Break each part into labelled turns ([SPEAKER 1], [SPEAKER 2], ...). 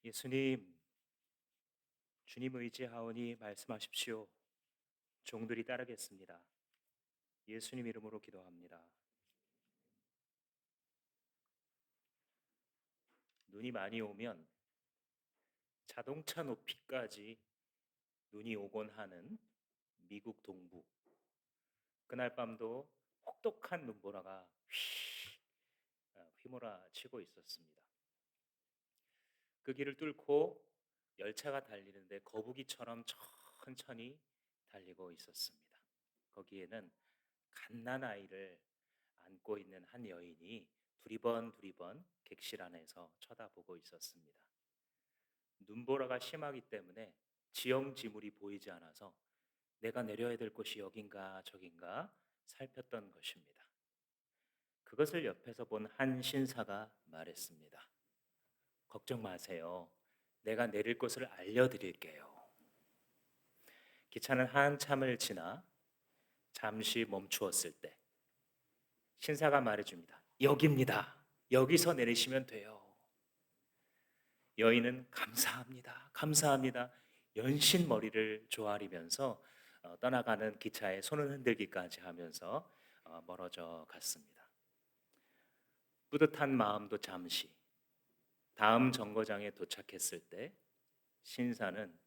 [SPEAKER 1] 예수님, 주님 의지하오니 말씀하십시오. 종들이 따르겠습니다. 예수님 이름으로 기도합니다. 눈이 많이 오면 자동차 높이까지 눈이 오곤 하는 미국 동부. 그날 밤도 혹독한 눈보라가 휘몰아치고 있었습니다. 그 길을 뚫고 열차가 달리는데 거북이처럼 천천히 달리고 있었습니다. 거기에는 갓난아이를 안고 있는 한 여인이 두리번 객실 안에서 쳐다보고 있었습니다. 눈보라가 심하기 때문에 지형지물이 보이지 않아서 내가 내려야 될 곳이 여긴가 저긴가 살폈던 것입니다. 그것을 옆에서 본 한 신사가 말했습니다. 걱정 마세요. 내가 내릴 곳을 알려드릴게요. 기차는 한참을 지나 잠시 멈추었을 때 신사가 말해줍니다. 여기입니다. 여기서 내리시면 돼요. 여인은 감사합니다. 감사합니다. 연신 머리를 조아리면서 떠나가는 기차에 손을 흔들기까지 하면서 멀어져 갔습니다. 뿌듯한 마음도 잠시 다음 정거장에 도착했을 때 신사는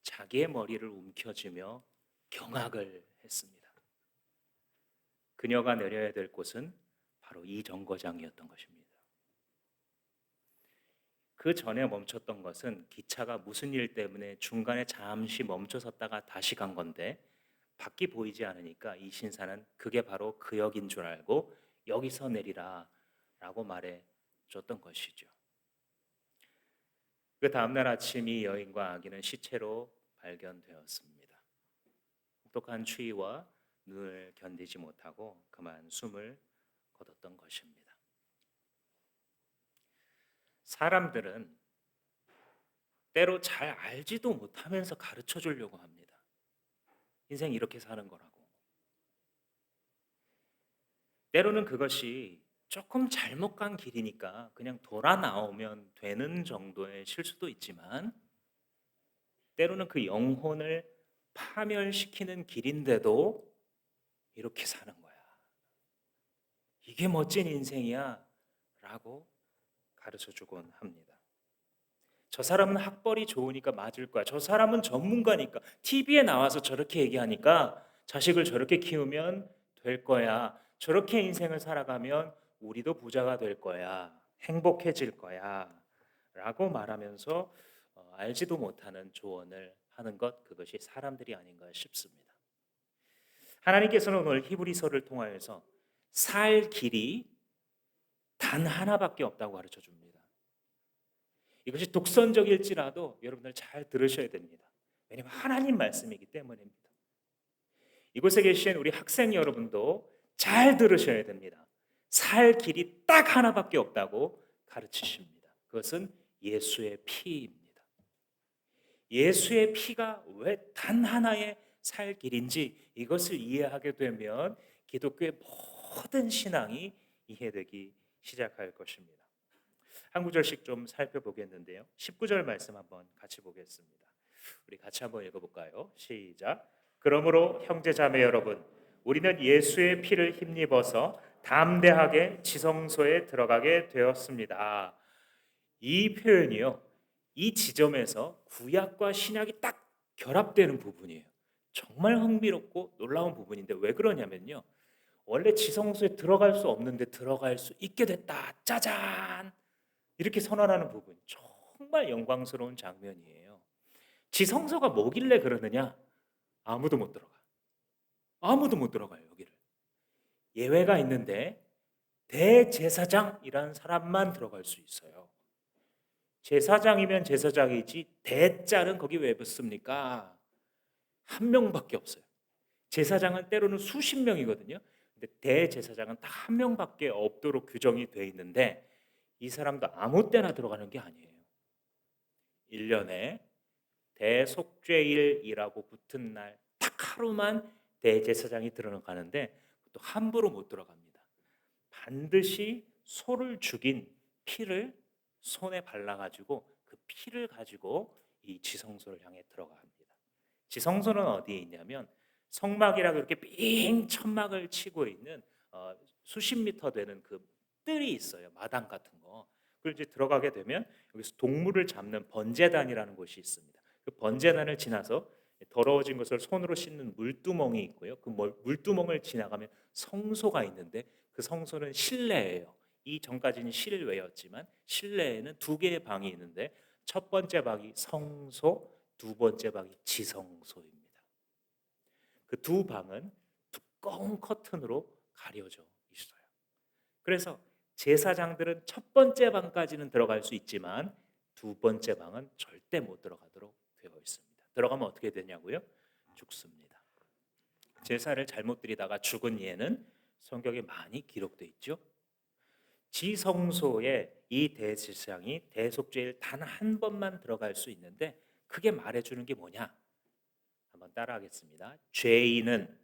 [SPEAKER 1] 자기의 머리를 움켜쥐며 경악을 했습니다. 그녀가 내려야 될 곳은 바로 이 정거장이었던 것입니다. 그 전에 멈췄던 것은 기차가 무슨 일 때문에 중간에 잠시 멈춰섰다가 다시 간 건데 밖이 보이지 않으니까 이 신사는 그게 바로 그 역인 줄 알고 여기서 내리라 라고 말해 줬던 것이죠. 그 다음날 아침 이 여인과 아기는 시체로 발견되었습니다. 혹독한 추위와 눈을 견디지 못하고 그만 숨을 거뒀던 것입니다. 사람들은 때로 잘 알지도 못하면서 가르쳐 주려고 합니다. 인생 이렇게 사는 거라고. 때로는 그것이 조금 잘못 간 길이니까 그냥 돌아 나오면 되는 정도의 실수도 있지만 때로는 그 영혼을 파멸시키는 길인데도 이렇게 사는 거야. 이게 멋진 인생이야 라고 가르쳐 주곤 합니다. 저 사람은 학벌이 좋으니까 맞을 거야. 저 사람은 전문가니까 TV에 나와서 저렇게 얘기하니까 자식을 저렇게 키우면 될 거야. 저렇게 인생을 살아가면 우리도 부자가 될 거야. 행복해질 거야. 라고 말하면서 알지도 못하는 조언을 하는 것, 그것이 사람들이 아닌가 싶습니다. 하나님께서는 오늘 히브리서를 통하여서 살 길이 단 하나밖에 없다고 가르쳐 줍니다. 이것이 독선적일지라도 여러분들 잘 들으셔야 됩니다. 왜냐하면 하나님 말씀이기 때문입니다. 이곳에 계신 우리 학생 여러분도 잘 들으셔야 됩니다. 살 길이 딱 하나밖에 없다고 가르치십니다. 그것은 예수의 피입니다. 예수의 피가 왜 단 하나의 살 길인지 이것을 이해하게 되면 기독교의 모든 신앙이 이해되기 시작할 것입니다. 한 구절씩 좀 살펴보겠는데요. 19절 말씀 한번 같이 보겠습니다. 우리 같이 한번 읽어볼까요? 시작. 그러므로 형제자매 여러분, 우리는 예수의 피를 힘입어서 담대하게 지성소에 들어가게 되었습니다. 이 표현이요, 이 지점에서 구약과 신약이 딱 결합되는 부분이에요. 정말 흥미롭고 놀라운 부분인데 왜 그러냐면요, 원래 지성소에 들어갈 수 없는데 들어갈 수 있게 됐다. 짜잔! 이렇게 선언하는 부분, 정말 영광스러운 장면이에요. 지성소가 뭐길래 그러느냐? 아무도 못 들어가. 아무도 못 들어가요, 여기를. 예외가 있는데 대제사장이라는 사람만 들어갈 수 있어요. 제사장이면 제사장이지 대자는 거기 왜 붙습니까? 한 명밖에 없어요. 제사장은 때로는 수십 명이거든요. 근데 대제사장은 딱 한 명밖에 없도록 규정이 돼 있는데 이 사람도 아무 때나 들어가는 게 아니에요. 1년에 대속죄일이라고 붙은 날 딱 하루만 대제사장이 들어가는데 또 함부로 못 들어갑니다. 반드시 소를 죽인 피를 손에 발라가지고 그 피를 가지고 이 지성소를 향해 들어갑니다. 지성소는 어디에 있냐면 성막이라고 이렇게 삥 천막을 치고 있는 수십 미터 되는 그 뜰이 있어요. 마당 같은 거. 그걸 이제 들어가게 되면 여기서 동물을 잡는 번제단이라는 곳이 있습니다. 그 번제단을 지나서 더러워진 것을 손으로 씻는 물두멍이 있고요. 그 물두멍을 지나가면 성소가 있는데 그 성소는 실내예요. 이 전까지는 실외였지만 실내에는 두 개의 방이 있는데 첫 번째 방이 성소, 두 번째 방이 지성소입니다. 그 두 방은 두꺼운 커튼으로 가려져 있어요. 그래서 제사장들은 첫 번째 방까지는 들어갈 수 있지만 두 번째 방은 절대 못 들어가도록 되어 있습니다. 들어가면 어떻게 되냐고요? 죽습니다. 제사를 잘못 드리다가 죽은 예는 성경에 많이 기록되어 있죠. 지성소에 이 대제사장이 대속죄일 단 한 번만 들어갈 수 있는데 그게 말해주는 게 뭐냐? 한번 따라하겠습니다. 죄인은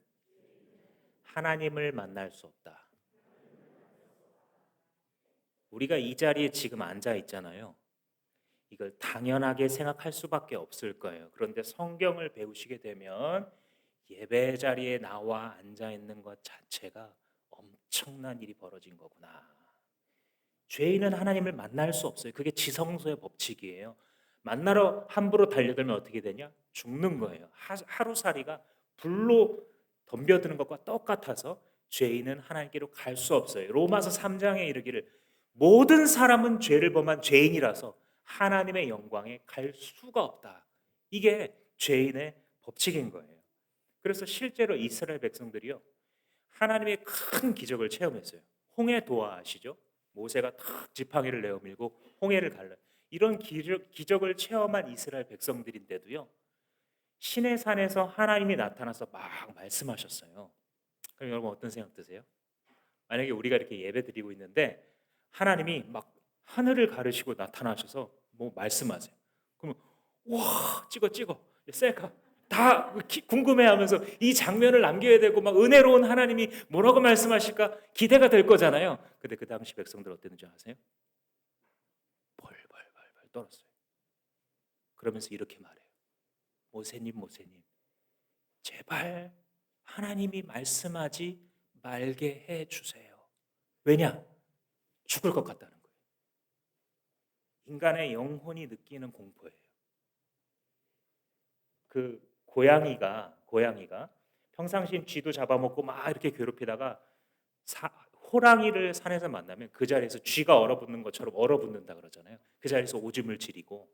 [SPEAKER 1] 하나님을 만날 수 없다. 우리가 이 자리에 지금 앉아 있잖아요. 이걸 당연하게 생각할 수밖에 없을 거예요. 그런데 성경을 배우시게 되면 예배 자리에 나와 앉아 있는 것 자체가 엄청난 일이 벌어진 거구나. 죄인은 하나님을 만날 수 없어요. 그게 지성소의 법칙이에요. 만나러 함부로 달려들면 어떻게 되냐? 죽는 거예요. 하루살이가 불로 덤벼드는 것과 똑같아서 죄인은 하나님께로 갈 수 없어요. 로마서 3장에 이르기를 모든 사람은 죄를 범한 죄인이라서 하나님의 영광에 갈 수가 없다. 이게 죄인의 법칙인 거예요. 그래서 실제로 이스라엘 백성들이요, 하나님의 큰 기적을 체험했어요. 홍해 도화 아시죠? 모세가 탁 지팡이를 내어밀고 홍해를 갈라. 이런 기적을 체험한 이스라엘 백성들인데도요, 시내 산에서 하나님이 나타나서 막 말씀하셨어요. 그럼 여러분 어떤 생각 드세요? 만약에 우리가 이렇게 예배 드리고 있는데 하나님이 막 하늘을 가르시고 나타나셔서 뭐 말씀하세요. 그러면 와 찍어 셀카 다 궁금해하면서 이 장면을 남겨야 되고 막 은혜로운 하나님이 뭐라고 말씀하실까 기대가 될 거잖아요. 근데 그 당시 백성들 어땠는지 아세요? 벌벌벌벌 떨었어요. 그러면서 이렇게 말해요. 모세님 제발 하나님이 말씀하지 말게 해 주세요. 왜냐? 죽을 것 같다는 거예요. 인간의 영혼이 느끼는 공포예요. 그 고양이가 평상시엔 쥐도 잡아먹고 막 이렇게 괴롭히다가 호랑이를 산에서 만나면 그 자리에서 쥐가 얼어붙는 것처럼 얼어붙는다 그러잖아요. 그 자리에서 오줌을 지리고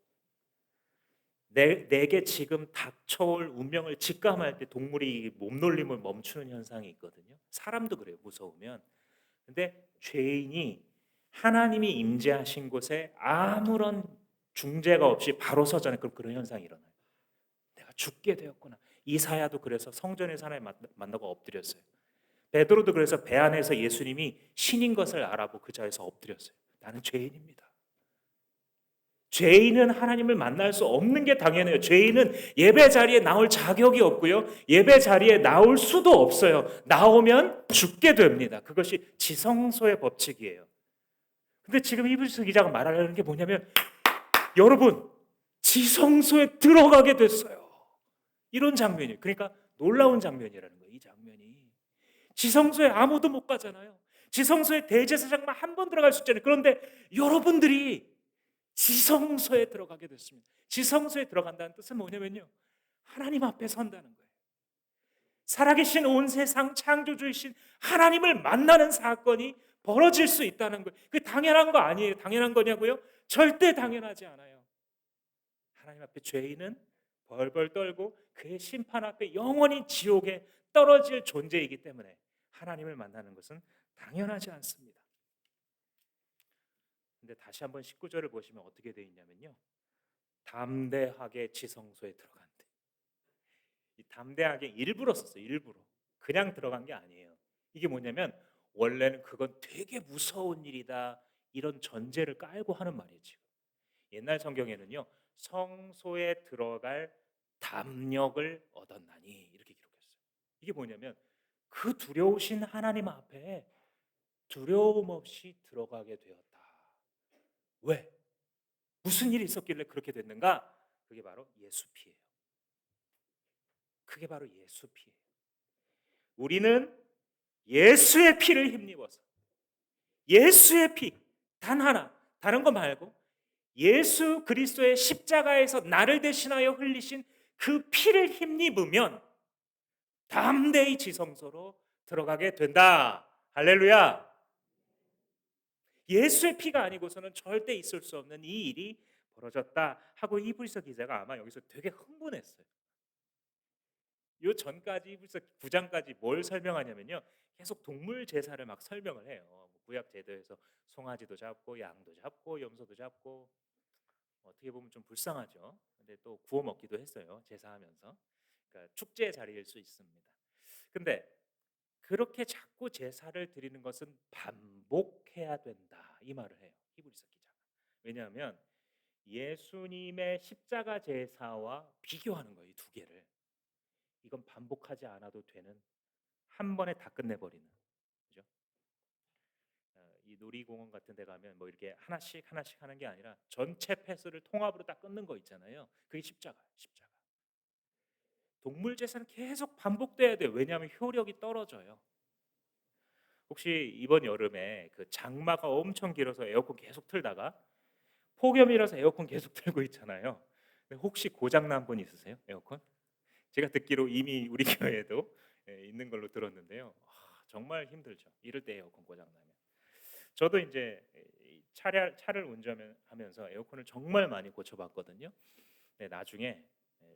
[SPEAKER 1] 내게 지금 닥쳐올 운명을 직감할 때 동물이 몸놀림을 멈추는 현상이 있거든요. 사람도 그래요. 무서우면. 근데 죄인이 하나님이 임재하신 곳에 아무런 중재가 없이 바로 서잖아요. 그럼 그런 현상이 일어나요. 내가 죽게 되었구나. 이사야도 그래서 성전에서 하나님 만나고 엎드렸어요. 베드로도 그래서 배 안에서 예수님이 신인 것을 알아보고 그 자리에서 엎드렸어요. 나는 죄인입니다. 죄인은 하나님을 만날 수 없는 게 당연해요. 죄인은 예배 자리에 나올 자격이 없고요. 예배 자리에 나올 수도 없어요. 나오면 죽게 됩니다. 그것이 지성소의 법칙이에요. 근데 지금 이브리스 기자가 말하려는 게 뭐냐면 여러분 지성소에 들어가게 됐어요. 이런 장면이에요. 그러니까 놀라운 장면이라는 거예요. 이 장면이. 지성소에 아무도 못 가잖아요. 지성소에 대제사장만 한 번 들어갈 수 있잖아요. 그런데 여러분들이 지성소에 들어가게 됐습니다. 지성소에 들어간다는 뜻은 뭐냐면요. 하나님 앞에 선다는 거예요. 살아계신 온 세상 창조주이신 하나님을 만나는 사건이 벌어질 수 있다는 거예요. 그게 당연한 거 아니에요. 당연한 거냐고요? 절대 당연하지 않아요. 하나님 앞에 죄인은 벌벌 떨고 그의 심판 앞에 영원히 지옥에 떨어질 존재이기 때문에 하나님을 만나는 것은 당연하지 않습니다. 근데 다시 한번 19절을 보시면 어떻게 되어 있냐면요. 담대하게 지성소에 들어간대. 이 담대하게 일부러 썼어요. 일부러. 그냥 들어간 게 아니에요. 이게 뭐냐면 원래는 그건 되게 무서운 일이다. 이런 전제를 깔고 하는 말이에요. 지금. 옛날 성경에는요. 성소에 들어갈 담력을 얻었나니 이렇게 기록했어요. 이게 뭐냐면 그 두려우신 하나님 앞에 두려움 없이 들어가게 되었다. 왜? 무슨 일이 있었길래 그렇게 됐는가? 그게 바로 예수 피예요. 그게 바로 예수 피예요. 우리는 예수의 피를 힘입어서 예수의 피 단 하나 다른 거 말고 예수 그리스도의 십자가에서 나를 대신하여 흘리신 그 피를 힘입으면 담대히 지성소로 들어가게 된다. 할렐루야. 예수의 피가 아니고서는 절대 있을 수 없는 이 일이 벌어졌다 하고 히브리서 기자가 아마 여기서 되게 흥분했어요. 요 전까지 히브리서 9장까지 뭘 설명하냐면요. 계속 동물 제사를 막 설명을 해요. 뭐 구약 제도에서 송아지도 잡고 양도 잡고 염소도 잡고 어떻게 보면 좀 불쌍하죠. 근데 또 구워 먹기도 했어요. 제사하면서. 그러니까 축제 자리일 수 있습니다. 근데 그렇게 자꾸 제사를 드리는 것은 반복해야 된다. 이 말을 해요. 히브리서 기자가. 왜냐하면 예수님의 십자가 제사와 비교하는 거예요. 이 두 개를. 이건 반복하지 않아도 되는 한 번에 다 끝내버리는 그죠? 이 놀이공원 같은 데 가면 뭐 이렇게 하나씩 하나씩 하는 게 아니라 전체 패스를 통합으로 딱 끊는 거 있잖아요. 그게 십자가. 동물 제사는 계속 반복돼야 돼요. 왜냐하면 효력이 떨어져요. 혹시 이번 여름에 그 장마가 엄청 길어서 에어컨 계속 틀다가 폭염이라서 에어컨 계속 틀고 있잖아요. 근데 혹시 고장 난 분 있으세요? 에어컨? 제가 듣기로 이미 우리 교회에도 있는 걸로 들었는데요. 정말 힘들죠. 이럴 때 에어컨 고장 나면. 저도 이제 차를 운전하면서 에어컨을 정말 많이 고쳐봤거든요. 네, 나중에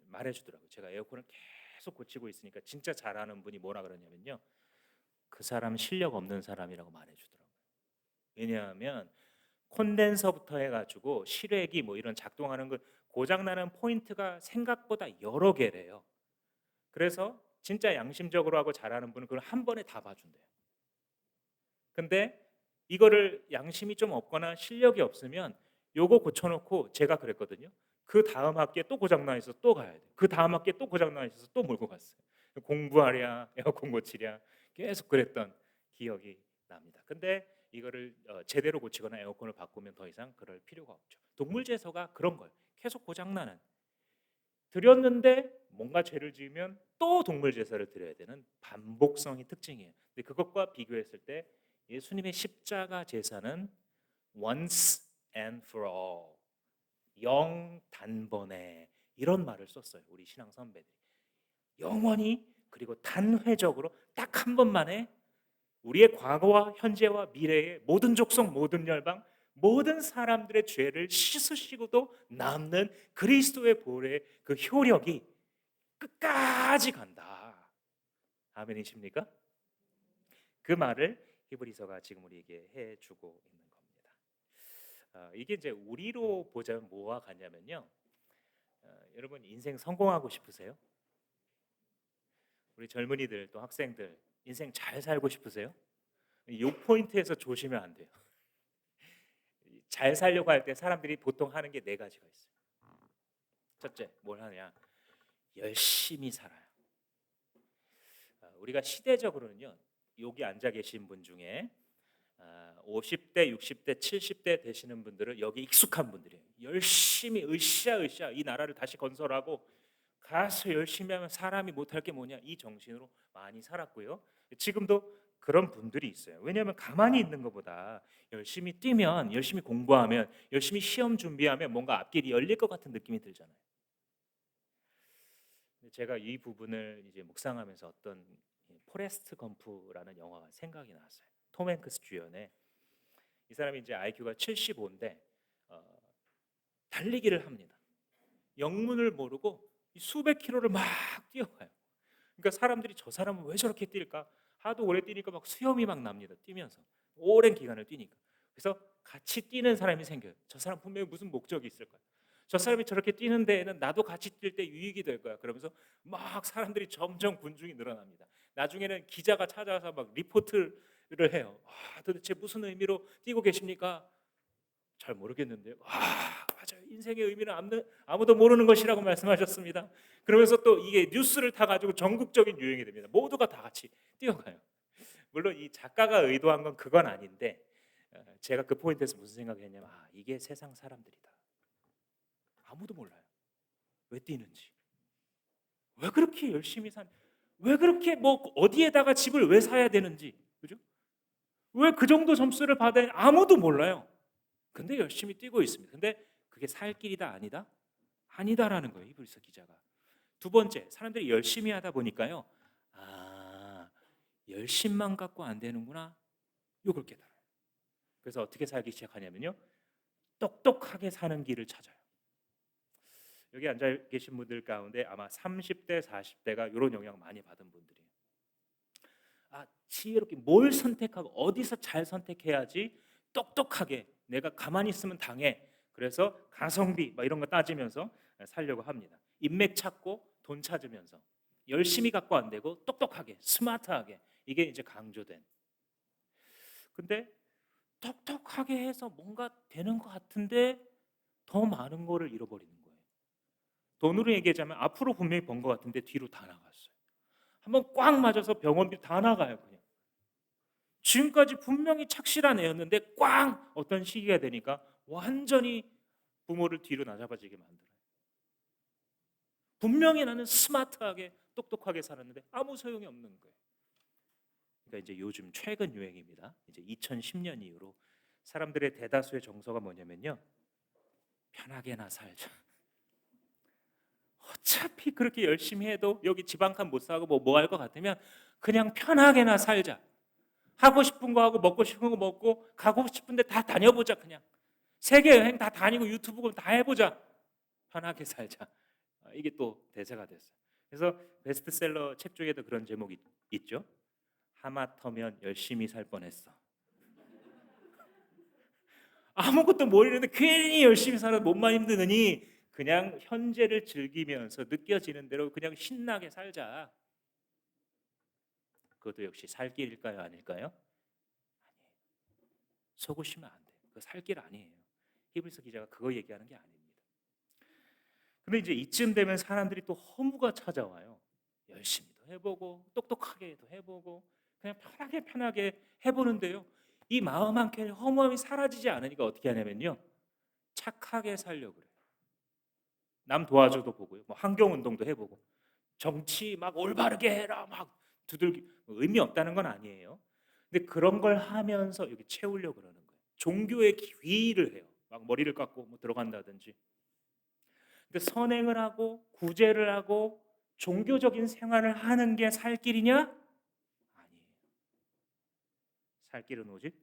[SPEAKER 1] 말해주더라고요. 제가 에어컨을 계속 고치고 있으니까 진짜 잘하는 분이 뭐라 그러냐면요. 그 사람 실력 없는 사람이라고 말해주더라고요. 왜냐하면 콘덴서부터 해가지고 실외기 뭐 이런 작동하는 그 고장나는 포인트가 생각보다 여러 개래요. 그래서 진짜 양심적으로 하고 잘하는 분은 그걸 한 번에 다 봐준대요. 근데 이거를 양심이 좀 없거나 실력이 없으면 요거 고쳐놓고 제가 그랬거든요. 그 다음 학기에 또 고장나 있어 또 가야 돼. 그 다음 학기에 또 고장나 있어서 또 몰고 갔어요. 공부하랴 에어컨 고치랴 계속 그랬던 기억이 납니다. 근데 이거를 제대로 고치거나 에어컨을 바꾸면 더 이상 그럴 필요가 없죠. 동물 제서가 그런 걸 계속 고장나는 드렸는데 뭔가 죄를 지으면 또 동물 제사를 드려야 되는 반복성이 특징이에요. 근데 그것과 비교했을 때 예수님의 십자가 제사는 once and for all, 영단번에 이런 말을 썼어요. 우리 신앙 선배들이 영원히 그리고 단회적으로 딱 한 번만에 우리의 과거와 현재와 미래의 모든 족속, 모든 열방, 모든 사람들의 죄를 씻으시고도 남는 그리스도의 보혈의 그 효력이 끝까지 간다. 아멘이십니까? 그 말을 히브리서가 지금 우리에게 해주고 있는 겁니다. 이게 이제 우리로 보자면 뭐와 같냐면요. 여러분 인생 성공하고 싶으세요? 우리 젊은이들 또 학생들 인생 잘 살고 싶으세요? 이 포인트에서 조심하면 안 돼요. 잘 살려고 할 때 사람들이 보통 하는 게 네 가지가 있어요. 첫째, 뭘 하냐? 열심히 살아요. 우리가 시대적으로는요. 여기 앉아 계신 분 중에 50대, 60대, 70대 되시는 분들은 여기 익숙한 분들이에요. 열심히 으쌰으쌰 이 나라를 다시 건설하고 가서 열심히 하면 사람이 못할 게 뭐냐 이 정신으로 많이 살았고요. 지금도 그런 분들이 있어요. 왜냐하면 가만히 있는 것보다 열심히 뛰면, 열심히 공부하면, 열심히 시험 준비하면 뭔가 앞길이 열릴 것 같은 느낌이 들잖아요. 제가 이 부분을 이제 묵상하면서 어떤 포레스트 검프라는 영화가 생각이 났어요. 톰 행크스 주연의 이 사람이 이제 IQ가 75인데 달리기를 합니다. 영문을 모르고 수백 킬로를 막 뛰어가요. 그러니까 사람들이 저 사람은 왜 저렇게 뛸까? 하도 오래 뛰니까 막 수염이 막 납니다. 뛰면서 오랜 기간을 뛰니까. 그래서 같이 뛰는 사람이 생겨요. 저 사람 분명히 무슨 목적이 있을 거야. 저 사람이 저렇게 뛰는 데에는 나도 같이 뛸 때 유익이 될 거야. 그러면서 막 사람들이 점점 군중이 늘어납니다. 나중에는 기자가 찾아와서 막 리포트를 해요. 도대체 무슨 의미로 뛰고 계십니까? 잘 모르겠는데요. 맞아요. 인생의 의미는 아무도 모르는 것이라고 말씀하셨습니다. 그러면서 또 이게 뉴스를 타 가지고 전국적인 유행이 됩니다. 모두가 다 같이 뛰어가요. 물론 이 작가가 의도한 건 그건 아닌데 제가 그 포인트에서 무슨 생각을 했냐면 이게 세상 사람들이다. 아무도 몰라요. 왜 뛰는지, 왜 그렇게 열심히 왜 그렇게 뭐 어디에다가 집을 왜 사야 되는지, 그죠? 왜 그 정도 점수를 받아야 아무도 몰라요. 근데 열심히 뛰고 있습니다. 근데 그게 살 길이다 아니다? 아니다라는 거예요. 히브리서 기자가. 두 번째, 사람들이 열심히 하다 보니까요. 아, 열심만 갖고 안 되는구나. 이걸 깨달아요. 그래서 어떻게 살기 시작하냐면요. 똑똑하게 사는 길을 찾아요. 여기 앉아 계신 분들 가운데 아마 30대, 40대가 이런 영향 많이 받은 분들이에요. 지혜롭게 뭘 선택하고 어디서 잘 선택해야지 똑똑하게 내가 가만히 있으면 당해. 그래서 가성비 막 이런 거 따지면서 살려고 합니다. 인맥 찾고 돈 찾으면서 열심히 갖고 안 되고 똑똑하게 스마트하게 이게 이제 강조된. 근데 똑똑하게 해서 뭔가 되는 것 같은데 더 많은 거를 잃어버리는 거예요. 돈으로 얘기하자면 앞으로 분명히 번 것 같은데 뒤로 다 나갔어요. 한번 꽉 맞아서 병원비 다 나가요 그냥. 지금까지 분명히 착실한 애였는데 꽝 어떤 시기가 되니까 완전히 부모를 뒤로 나잡아지게 만들어요. 분명히 나는 스마트하게 똑똑하게 살았는데 아무 소용이 없는 거예요. 그러니까 이제 요즘 최근 유행입니다. 이제 2010년 이후로 사람들의 대다수의 정서가 뭐냐면요. 편하게나 살자. 어차피 그렇게 열심히 해도 여기 집 한 칸 못 사고 뭐 할 것 같으면 그냥 편하게나 살자. 하고 싶은 거 하고 먹고 싶은 거 먹고 가고 싶은데 다 다녀보자 그냥. 세계 여행 다 다니고 유튜브 다 해보자. 편하게 살자. 이게 또 대세가 됐어요. 그래서 베스트셀러 책 중에도 그런 제목이 있죠. 하마터면 열심히 살 뻔했어. 아무것도 모르는데 괜히 열심히 살아 몸만 힘드느니 그냥 현재를 즐기면서 느껴지는 대로 그냥 신나게 살자. 그것도 역시 살 길일까요, 아닐까요? 아니에요. 속으시면 안 돼요. 그 살 길 아니에요. 히브리서 기자가 그거 얘기하는 게 아닙니다. 근데 이제 이쯤 되면 사람들이 또 허무가 찾아와요. 열심히도 해보고 똑똑하게도 해보고 그냥 편하게 해보는데요. 이 마음 한켠에 허무함이 사라지지 않으니까 어떻게 하냐면요. 착하게 살려고 그래요. 남 도와줘도 보고요. 뭐 환경 운동도 해보고 정치 막 올바르게 해라 막 두들기 뭐 의미 없다는 건 아니에요. 근데 그런 걸 하면서 여기 채우려고 그러는 거예요. 종교의 귀의를 해요. 막 머리를 깎고 뭐 들어간다든지. 근데 선행을 하고 구제를 하고 종교적인 생활을 하는 게 살 길이냐? 아니에요. 살 길은 오직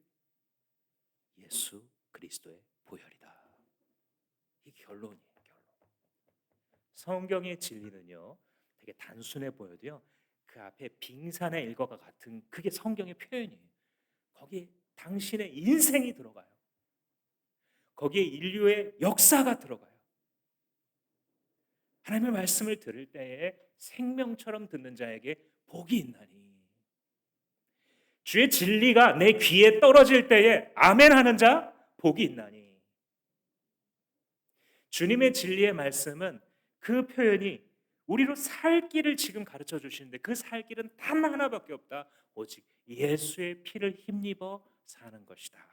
[SPEAKER 1] 예수 그리스도의 보혈이다. 이 결론이에요. 결론. 성경의 진리는요, 되게 단순해 보여도요, 그 앞에 빙산의 일과가 같은 그게 성경의 표현이에요. 거기에 당신의 인생이 들어가요. 거기에 인류의 역사가 들어가요. 하나님의 말씀을 들을 때에 생명처럼 듣는 자에게 복이 있나니 주의 진리가 내 귀에 떨어질 때에 아멘 하는 자 복이 있나니 주님의 진리의 말씀은 그 표현이 우리로 살 길을 지금 가르쳐 주시는데 그 살 길은 단 하나밖에 없다. 오직 예수의 피를 힘입어 사는 것이다.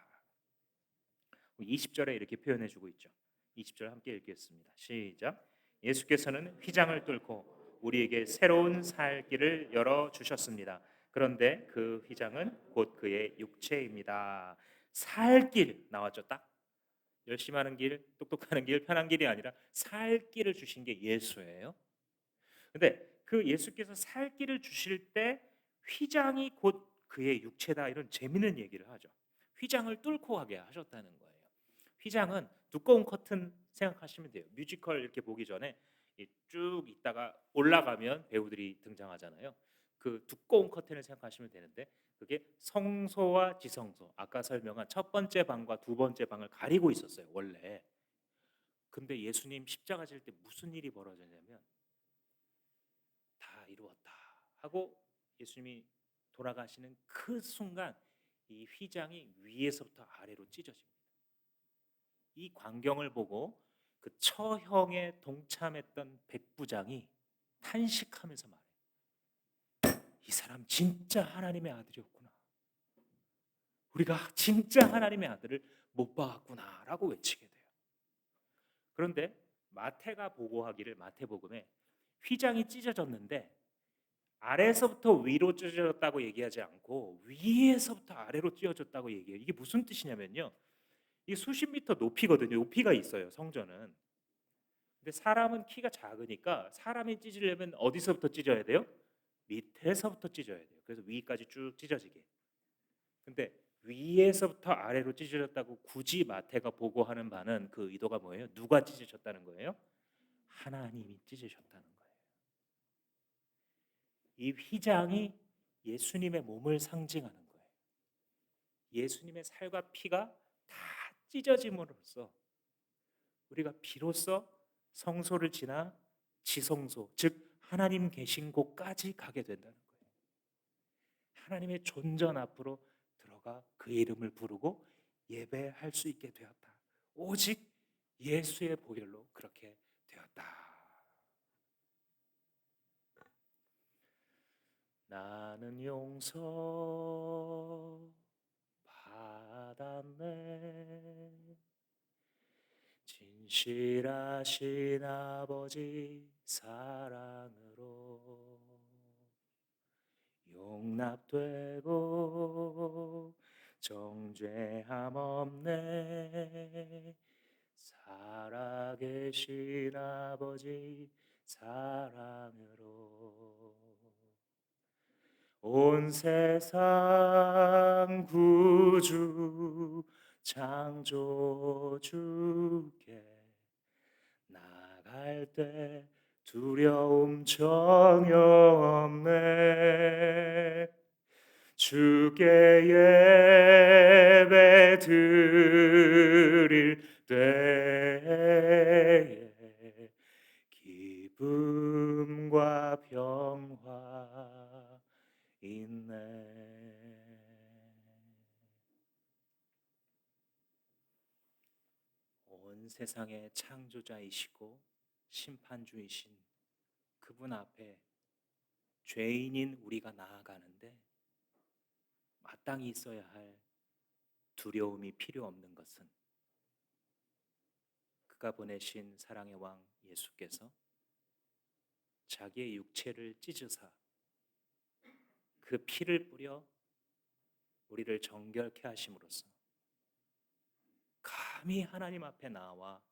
[SPEAKER 1] 20절에 이렇게 표현해 주고 있죠. 20절 함께 읽겠습니다. 시작. 예수께서는 휘장을 뚫고 우리에게 새로운 살 길을 열어 주셨습니다. 그런데 그 휘장은 곧 그의 육체입니다. 살 길 나왔죠. 딱 열심히 하는 길, 똑똑하는 길, 편한 길이 아니라 살 길을 주신 게 예수예요. 근데 그 예수께서 살 길을 주실 때 휘장이 곧 그의 육체다 이런 재미있는 얘기를 하죠. 휘장을 뚫고 가게 하셨다는 거예요. 휘장은 두꺼운 커튼 생각하시면 돼요. 뮤지컬 이렇게 보기 전에 쭉 있다가 올라가면 배우들이 등장하잖아요. 그 두꺼운 커튼을 생각하시면 되는데 그게 성소와 지성소, 아까 설명한 첫 번째 방과 두 번째 방을 가리고 있었어요 원래. 근데 예수님 십자가 질 때 무슨 일이 벌어졌냐면 다 이루었다 하고 예수님이 돌아가시는 그 순간 이 휘장이 위에서부터 아래로 찢어집니다. 이 광경을 보고 그 처형에 동참했던 백부장이 탄식하면서 말해. 이 사람 진짜 하나님의 아들이었구나. 우리가 진짜 하나님의 아들을 못 봤구나라고 외치게 돼요. 그런데 마태가 보고하기를 마태복음에 휘장이 찢어졌는데 아래에서부터 위로 찢어졌다고 얘기하지 않고 위에서부터 아래로 찢어졌다고 얘기해요. 이게 무슨 뜻이냐면요. 이게 수십 미터 높이거든요. 높이가 있어요, 성전은. 근데 사람은 키가 작으니까 사람이 찢으려면 어디서부터 찢어야 돼요? 밑에서부터 찢어야 돼요. 그래서 위까지 쭉 찢어지게. 근데 위에서부터 아래로 찢어졌다고 굳이 마태가 보고하는 바는 그 의도가 뭐예요? 누가 찢으셨다는 거예요? 하나님이 찢으셨다는 거예요. 이 휘장이 예수님의 몸을 상징하는 거예요. 예수님의 살과 피가 다 찢어짐으로써 우리가 비로소 성소를 지나 지성소, 즉 하나님 계신 곳까지 가게 된다는 거예요. 하나님의 존전 앞으로 들어가 그 이름을 부르고 예배할 수 있게 되었다. 오직 예수의 보혈로 그렇게 되었다. 나는 용서 받았네. 진실하신 아버지 사랑으로 용납되고 정죄함 없네. 살아계신 아버지 사랑으로 온 세상 구주 창조주께 나갈 때 두려움 전혀 없네. 주께 예배 드릴 때에 기쁨과 평화 있네. 온 세상의 창조자이시고 심판주이신 그분 앞에 죄인인 우리가 나아가는데 마땅히 있어야 할 두려움이 필요 없는 것은 그가 보내신 사랑의 왕 예수께서 자기의 육체를 찢으사 그 피를 뿌려 우리를 정결케 하심으로써 감히 하나님 앞에 나와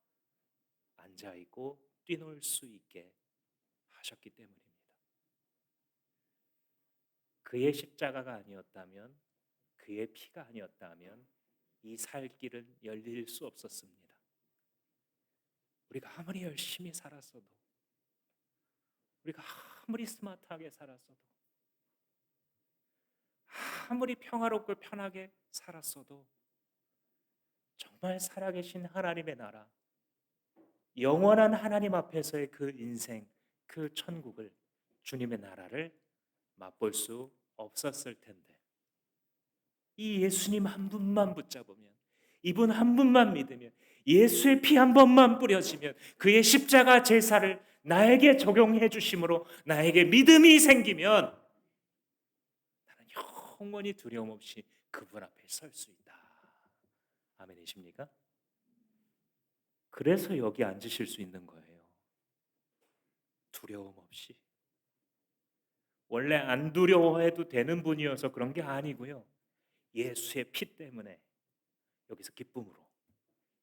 [SPEAKER 1] 앉아있고 뛰놀 수 있게 하셨기 때문입니다. 그의 십자가가 아니었다면, 그의 피가 아니었다면 이 살 길은 열릴 수 없었습니다. 우리가 아무리 열심히 살았어도, 우리가 아무리 스마트하게 살았어도, 아무리 평화롭고 편하게 살았어도 정말 살아계신 하나님의 나라, 영원한 하나님 앞에서의 그 인생, 그 천국을, 주님의 나라를 맛볼 수 없었을 텐데 이 예수님 한 분만 붙잡으면, 이분 한 분만 믿으면, 예수의 피 한 번만 뿌려지면 그의 십자가 제사를 나에게 적용해 주심으로 나에게 믿음이 생기면 나는 영원히 두려움 없이 그분 앞에 설 수 있다. 아멘이십니까? 그래서 여기 앉으실 수 있는 거예요. 두려움 없이. 원래 안 두려워해도 되는 분이어서 그런 게 아니고요. 예수의 피 때문에 여기서 기쁨으로,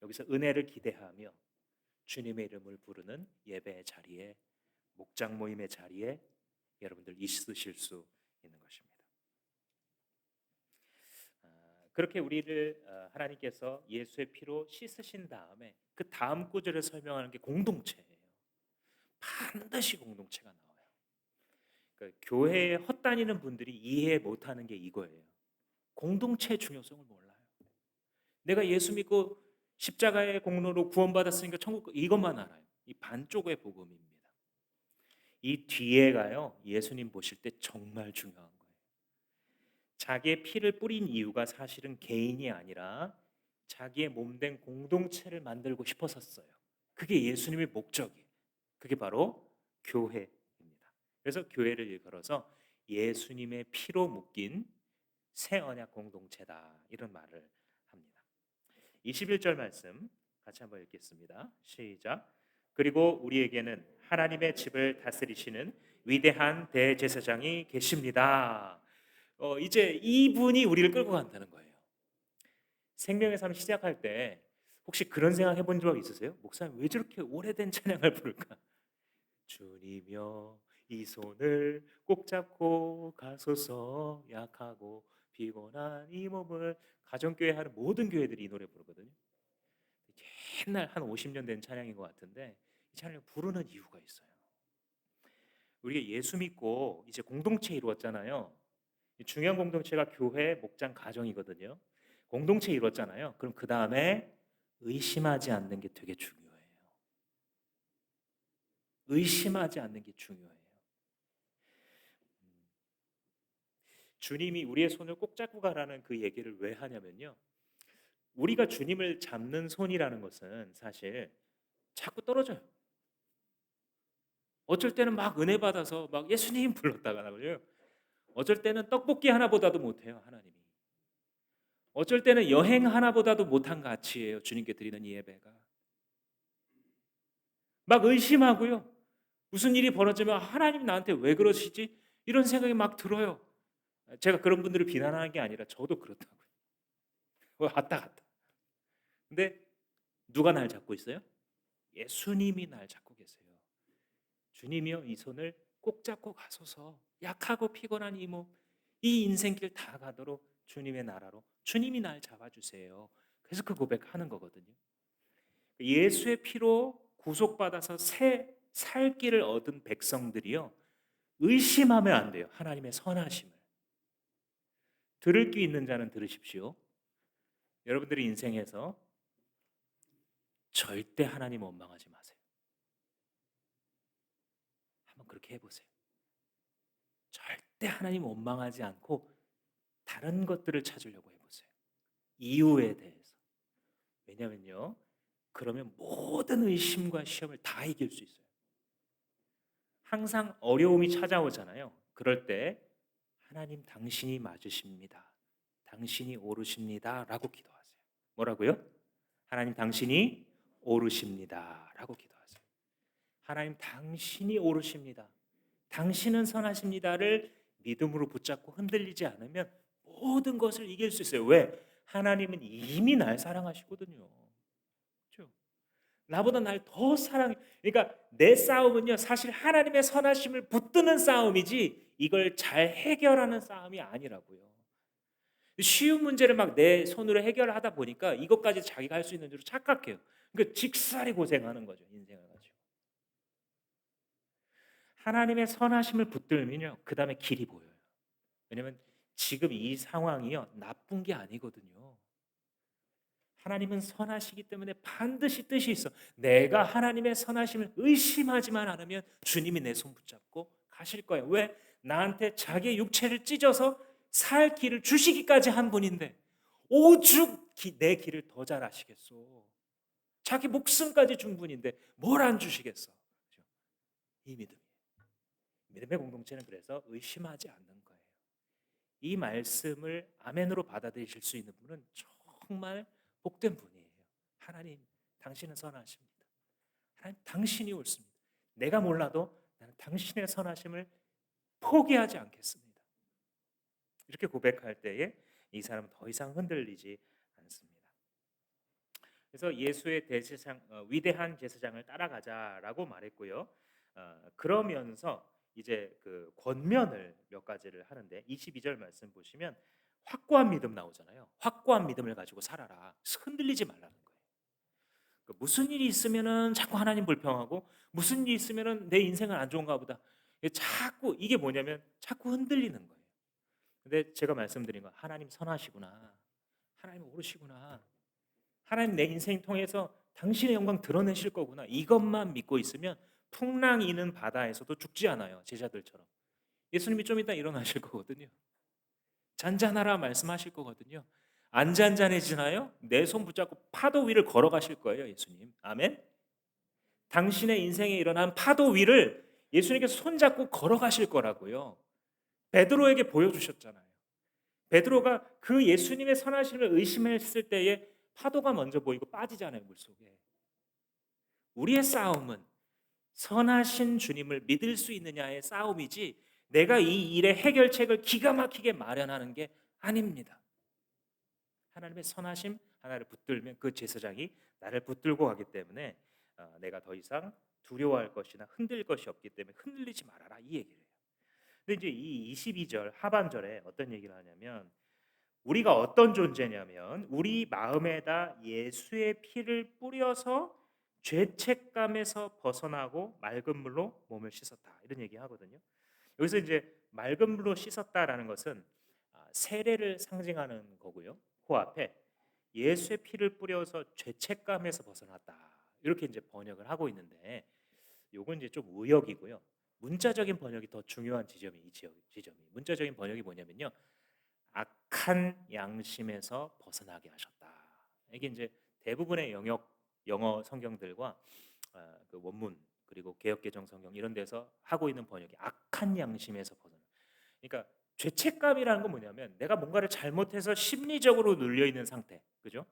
[SPEAKER 1] 여기서 은혜를 기대하며 주님의 이름을 부르는 예배의 자리에, 목장 모임의 자리에 여러분들 있으실 수 있는 것입니다. 그렇게 우리를 하나님께서 예수의 피로 씻으신 다음에 그 다음 구절을 설명하는 게 공동체예요. 반드시 공동체가 나와요. 그러니까 교회에 헛다니는 분들이 이해 못하는 게 이거예요. 공동체의 중요성을 몰라요. 내가 예수 믿고 십자가의 공로로 구원받았으니까 천국, 이것만 알아요. 이 반쪽의 복음입니다. 이 뒤에가요, 예수님 보실 때 정말 중요한 거예요. 자기의 피를 뿌린 이유가 사실은 개인이 아니라 자기의 몸된 공동체를 만들고 싶었었어요. 그게 예수님의 목적이에요. 그게 바로 교회입니다. 그래서 교회를 일컬어서 예수님의 피로 묶인 새 언약 공동체다, 이런 말을 합니다. 21절 말씀 같이 한번 읽겠습니다. 시작. 그리고 우리에게는 하나님의 집을 다스리시는 위대한 대제사장이 계십니다. 이제 이분이 우리를 끌고 간다는 거예요. 생명의 삶 시작할 때 혹시 그런 생각 해본 적 있으세요? 목사님 왜 저렇게 오래된 찬양을 부를까? 주님여 이 손을 꼭 잡고 가소서 약하고 피곤한 이 몸을 가정교회 하는 모든 교회들이 이 노래 부르거든요. 옛날 한 50년 된 찬양인 것 같은데 이 찬양을 부르는 이유가 있어요. 우리가 예수 믿고 이제 공동체 이루었잖아요. 중요한 공동체가 교회, 목장, 가정이거든요. 공동체 이루었잖아요. 그럼 그 다음에 의심하지 않는 게 되게 중요해요. 의심하지 않는 게 중요해요. 주님이 우리의 손을 꼭 잡고 가라는 그 얘기를 왜 하냐면요. 우리가 주님을 잡는 손이라는 것은 사실 자꾸 떨어져요. 어쩔 때는 막 은혜 받아서 막 예수님 불렀다가 나고요. 어쩔 때는 떡볶이 하나보다도 못해요, 하나님이. 어쩔 때는 여행 하나보다도 못한 가치예요, 주님께 드리는 이 예배가. 막 의심하고요. 무슨 일이 벌어지면 하나님 나한테 왜 그러시지? 이런 생각이 막 들어요. 제가 그런 분들을 비난하는 게 아니라 저도 그렇다고요. 왔다 갔다. 근데 누가 날 잡고 있어요? 예수님이 날 잡고 계세요. 주님이여 이 손을 꼭 잡고 가소서. 약하고 피곤한 이 몸, 이 인생길 다 가도록 주님의 나라로 주님이 날 잡아주세요. 그래서 그 고백하는 거거든요. 예수의 피로 구속받아서 새 살 길을 얻은 백성들이요. 의심하면 안 돼요. 하나님의 선하심을. 들을 귀 있는 자는 들으십시오. 여러분들의 인생에서 절대 하나님 원망하지 마세요. 한번 그렇게 해보세요. 절대 하나님 원망하지 않고 다른 것들을 찾으려고 해보세요. 이유에 대해서. 왜냐면요. 그러면 모든 의심과 시험을 다 이길 수 있어요. 항상 어려움이 찾아오잖아요. 그럴 때 하나님 당신이 맞으십니다. 당신이 오르십니다. 라고 기도하세요. 뭐라고요? 하나님 당신이 오르십니다. 라고 기도하세요. 하나님 당신이 오르십니다. 당신은 선하십니다를 믿음으로 붙잡고 흔들리지 않으면 모든 것을 이길 수 있어요. 왜? 하나님은 이미 날 사랑하시거든요. 그렇죠? 나보다 날 더 사랑해. 그러니까 내 싸움은요, 사실 하나님의 선하심을 붙드는 싸움이지 이걸 잘 해결하는 싸움이 아니라고요. 쉬운 문제를 막 내 손으로 해결하다 보니까 이것까지 자기가 할 수 있는 줄 착각해요. 그러니까 직살이 고생하는 거죠, 인생을 가지고. 하나님의 선하심을 붙들면요, 그 다음에 길이 보여요. 왜냐하면 지금 이 상황이요, 나쁜 게 아니거든요. 하나님은 선하시기 때문에 반드시 뜻이 있어. 내가 하나님의 선하심을 의심하지만 않으면 주님이 내 손 붙잡고 가실 거예요. 왜? 나한테 자기의 육체를 찢어서 살 길을 주시기까지 한 분인데 오죽 내 길을 더 잘 아시겠소. 자기 목숨까지 준 분인데 뭘 안 주시겠어. 그렇죠? 이 믿음이에요. 믿음의 공동체는 그래서 의심하지 않는 거예요. 이 말씀을 아멘으로 받아들이실 수 있는 분은 정말 복된 분이에요. 하나님, 당신은 선하십니다. 하나님, 당신이 옳습니다. 내가 몰라도 나는 당신의 선하심을 포기하지 않겠습니다. 이렇게 고백할 때에 이 사람은 더 이상 흔들리지 않습니다. 그래서 예수의 대제사장, 위대한 제사장을 따라가자라고 말했고요. 그러면서 이제 그 권면을 몇 가지를 하는데 22절 말씀 보시면 확고한 믿음 나오잖아요. 확고한 믿음을 가지고 살아라. 흔들리지 말라는 거예요. 그러니까 무슨 일이 있으면은 자꾸 하나님 불평하고 무슨 일이 있으면은 내 인생은 안 좋은가 보다. 자꾸 이게 뭐냐면 자꾸 흔들리는 거예요. 근데 제가 말씀드린 거 하나님 선하시구나. 하나님 오르시구나. 하나님 내 인생 통해서 당신의 영광 드러내실 거구나. 이것만 믿고 있으면 풍랑 이는 바다에서도 죽지 않아요. 제자들처럼. 예수님이 좀 이따 일어나실 거거든요. 잔잔하라 말씀하실 거거든요. 안 잔잔해지나요? 내 손 붙잡고 파도 위를 걸어가실 거예요. 예수님. 아멘. 당신의 인생에 일어난 파도 위를 예수님께서 손잡고 걸어가실 거라고요. 베드로에게 보여주셨잖아요. 베드로가 그 예수님의 선하심을 의심했을 때에 파도가 먼저 보이고 빠지잖아요. 물속에. 우리의 싸움은 선하신 주님을 믿을 수 있느냐의 싸움이지 내가 이 일의 해결책을 기가 막히게 마련하는 게 아닙니다. 하나님의 선하심 하나를 붙들면 그 제사장이 나를 붙들고 가기 때문에 내가 더 이상 두려워할 것이나 흔들 것이 없기 때문에 흔들리지 말아라 이 얘기를 해요. 근데 이제 이 22절 하반절에 어떤 얘기를 하냐면 우리가 어떤 존재냐면 우리 마음에다 예수의 피를 뿌려서 죄책감에서 벗어나고 맑은 물로 몸을 씻었다 이런 얘기 하거든요. 여기서 이제 맑은 물로 씻었다라는 것은 세례를 상징하는 거고요. 그 앞에 예수의 피를 뿌려서 죄책감에서 벗어났다 이렇게 이제 번역을 하고 있는데 요건 이제 좀 의역이고요. 문자적인 번역이 더 중요한 지점이 지점이 문자적인 번역이 뭐냐면요. 악한 양심에서 벗어나게 하셨다. 이게 이제 대부분의 영어 성경들과 그 원문 그리고 개역개정 성경 이런 데서 하고 있는 번역이 악한 양심에서 벗어나. 그러니까 죄책감이라는 건 뭐냐면 내가 뭔가를 잘못해서 심리적으로 눌려 있는 상태, 그죠?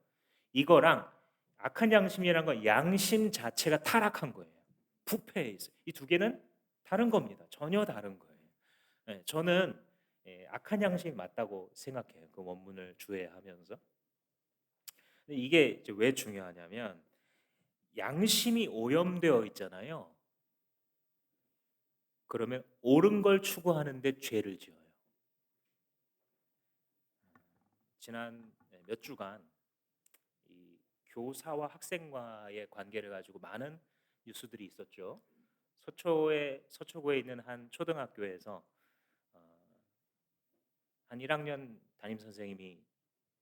[SPEAKER 1] 이거랑 악한 양심이라는 건 양심 자체가 타락한 거예요. 부패해 있어요. 이 두 개는 다른 겁니다. 전혀 다른 거예요. 저는 악한 양심이 맞다고 생각해요. 그 원문을 주해하면서. 근데 이게 이제 왜 중요하냐면 양심이 오염되어 있잖아요. 그러면 옳은 걸 추구하는데 죄를 지어요. 지난 몇 주간 이 교사와 학생과의 관계를 가지고 많은 뉴스들이 있었죠. 서초구에 있는 한 초등학교에서 어, 한 1학년 담임 선생님이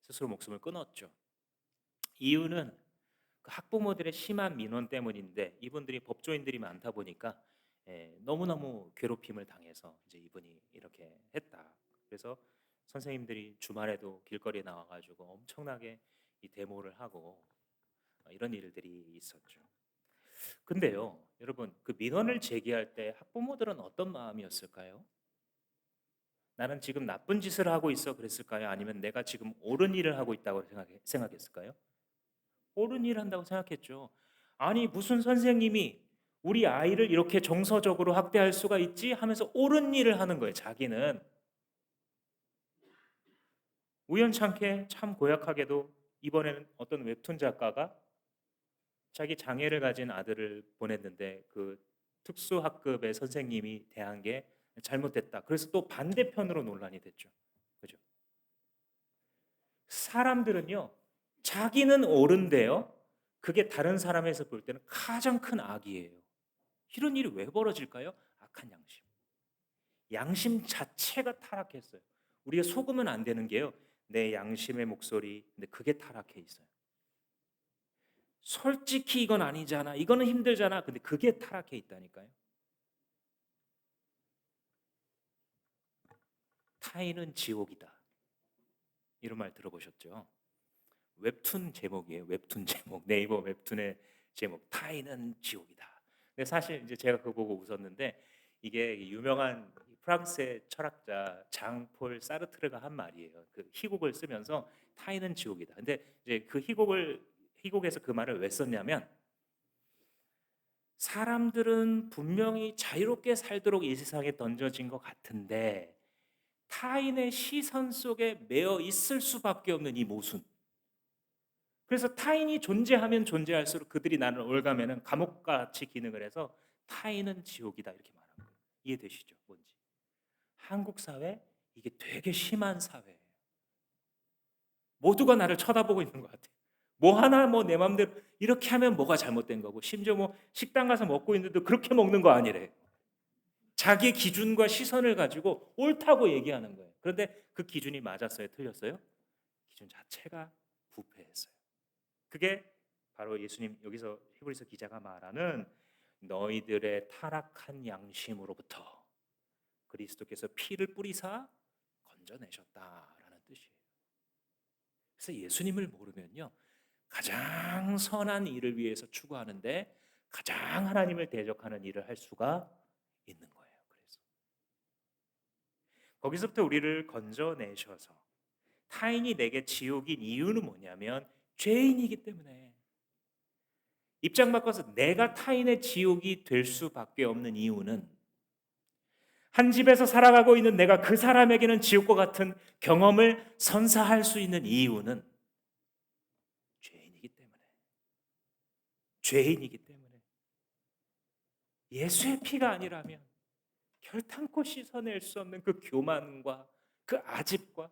[SPEAKER 1] 스스로 목숨을 끊었죠. 이유는 그 학부모들의 심한 민원 때문인데 이분들이 법조인들이 많다 보니까 너무너무 괴롭힘을 당해서 이제 이분이 이렇게 했다. 그래서 선생님들이 주말에도 길거리에 나와가지고 엄청나게 이 데모를 하고 이런 일들이 있었죠. 근데요, 여러분 그 민원을 제기할 때 학부모들은 어떤 마음이었을까요? 나는 지금 나쁜 짓을 하고 있어 그랬을까요? 아니면 내가 지금 옳은 일을 하고 있다고 생각했을까요? 옳은 일 한다고 생각했죠. 아니 무슨 선생님이 우리 아이를 이렇게 정서적으로 학대할 수가 있지 하면서 옳은 일을 하는 거예요. 자기는 우연찮게 참 고약하게도 이번에는 어떤 웹툰 작가가 자기 장애를 가진 아들을 보냈는데 그 특수학급의 선생님이 대한 게 잘못됐다. 그래서 또 반대편으로 논란이 됐죠. 그죠? 사람들은요, 자기는 옳은데요, 그게 다른 사람에서 볼 때는 가장 큰 악이에요. 이런 일이 왜 벌어질까요? 악한 양심. 양심 자체가 타락했어요. 우리가 속으면 안 되는 게요, 내 양심의 목소리, 근데 그게 타락해 있어요. 솔직히 이건 아니잖아, 이거는 힘들잖아, 근데 그게 타락해 있다니까요. 타인은 지옥이다. 이런 말 들어보셨죠? 웹툰 제목이에요. 웹툰 제목. 네이버 웹툰의 제목. 타인은 지옥이다. 근데 사실 이제 제가 그거 보고 웃었는데 이게 유명한 프랑스의 철학자 장폴 사르트르가 한 말이에요. 그 희곡을 쓰면서 타인은 지옥이다. 근데 이제 그 희곡에서 그 말을 왜 썼냐면 사람들은 분명히 자유롭게 살도록 이 세상에 던져진 것 같은데 타인의 시선 속에 매여 있을 수밖에 없는 이 모순. 그래서 타인이 존재하면 존재할수록 그들이 나를 올가매는 감옥같이 기능을 해서 타인은 지옥이다 이렇게 말하는 거예요. 이해되시죠? 뭔지. 한국 사회 이게 되게 심한 사회예요. 모두가 나를 쳐다보고 있는 것 같아요. 뭐 하나 뭐 내 마음대로 이렇게 하면 뭐가 잘못된 거고 심지어 뭐 식당 가서 먹고 있는데 그렇게 먹는 거 아니래. 자기의 기준과 시선을 가지고 옳다고 얘기하는 거예요. 그런데 그 기준이 맞았어요? 틀렸어요? 기준 자체가 부패했어요. 그게 바로 예수님 여기서 히브리서 기자가 말하는 너희들의 타락한 양심으로부터 그리스도께서 피를 뿌리사 건져내셨다라는 뜻이에요. 그래서 예수님을 모르면요, 가장 선한 일을 위해서 추구하는데 가장 하나님을 대적하는 일을 할 수가 있는 거예요. 그래서 거기서부터 우리를 건져내셔서 타인이 내게 지옥인 이유는 뭐냐면 죄인이기 때문에 입장 바꿔서 내가 타인의 지옥이 될 수밖에 없는 이유는 한 집에서 살아가고 있는 내가 그 사람에게는 지옥과 같은 경험을 선사할 수 있는 이유는 죄인이기 때문에. 죄인이기 때문에. 예수의 피가 아니라면 결탄코 씻어낼 수 없는 그 교만과 그 아집과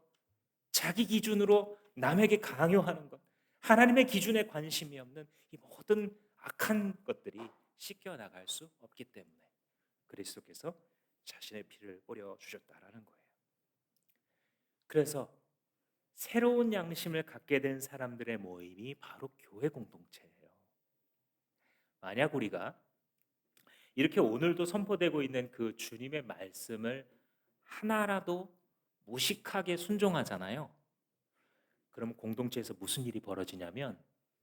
[SPEAKER 1] 자기 기준으로 남에게 강요하는 것, 하나님의 기준에 관심이 없는 이 모든 악한 것들이 씻겨 나갈 수 없기 때문에 그리스도께서 자신의 피를 뿌려 주셨다라는 거예요. 그래서 새로운 양심을 갖게 된 사람들의 모임이 바로 교회 공동체예요. 만약 우리가 이렇게 오늘도 선포되고 있는 그 주님의 말씀을 하나라도 무식하게 순종하잖아요. 그럼 공동체에서 무슨 일이 벌어지냐면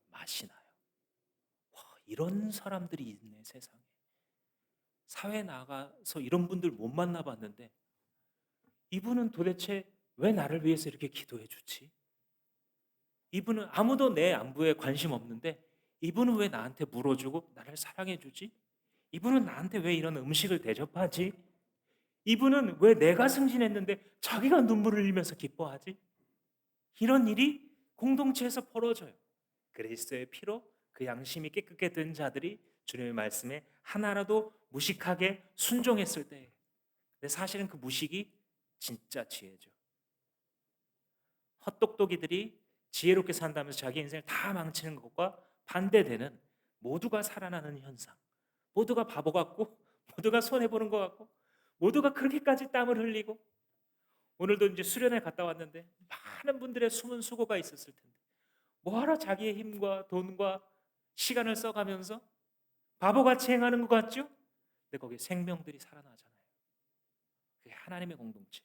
[SPEAKER 1] 맛이 나요. 와, 이런 사람들이 있네 세상에. 사회 나가서 이런 분들 못 만나봤는데 이분은 도대체 왜 나를 위해서 이렇게 기도해 주지? 이분은 아무도 내 안부에 관심 없는데 이분은 왜 나한테 물어주고 나를 사랑해 주지? 이분은 나한테 왜 이런 음식을 대접하지? 이분은 왜 내가 승진했는데 자기가 눈물을 흘리면서 기뻐하지? 이런 일이 공동체에서 벌어져요. 그리스도의 피로 그 양심이 깨끗게 된 자들이 주님의 말씀에 하나라도 무식하게 순종했을 때, 근데 사실은 그 무식이 진짜 지혜죠. 헛똑똑이들이 지혜롭게 산다면서 자기 인생을 다 망치는 것과 반대되는 모두가 살아나는 현상. 모두가 바보 같고 모두가 손해 보는 것 같고 모두가 그렇게까지 땀을 흘리고 오늘도 이제 수련회 갔다 왔는데 많은 분들의 숨은 수고가 있었을 텐데 뭐하러 자기의 힘과 돈과 시간을 써가면서 바보같이 행하는 것 같죠? 근데 거기에 생명들이 살아나잖아요. 그게 하나님의 공동체,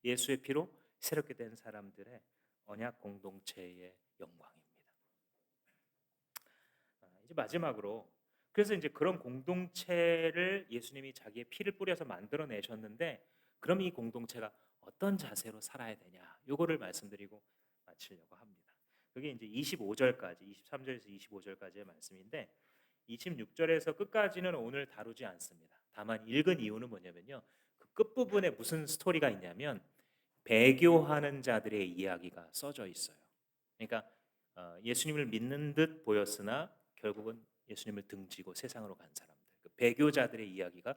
[SPEAKER 1] 예수의 피로 새롭게 된 사람들의 언약 공동체의 영광입니다. 이제 마지막으로 그래서 이제 그런 공동체를 예수님이 자기의 피를 뿌려서 만들어내셨는데 그럼 이 공동체가 어떤 자세로 살아야 되냐 요거를 말씀드리고 마치려고 합니다. 그게 이제 25절까지 23절에서 25절까지의 말씀인데 26절에서 끝까지는 오늘 다루지 않습니다. 다만 읽은 이유는 뭐냐면요. 그 끝부분에 무슨 스토리가 있냐면 배교하는 자들의 이야기가 써져 있어요. 그러니까 예수님을 믿는 듯 보였으나 결국은 예수님을 등지고 세상으로 간 사람들, 그 배교자들의 이야기가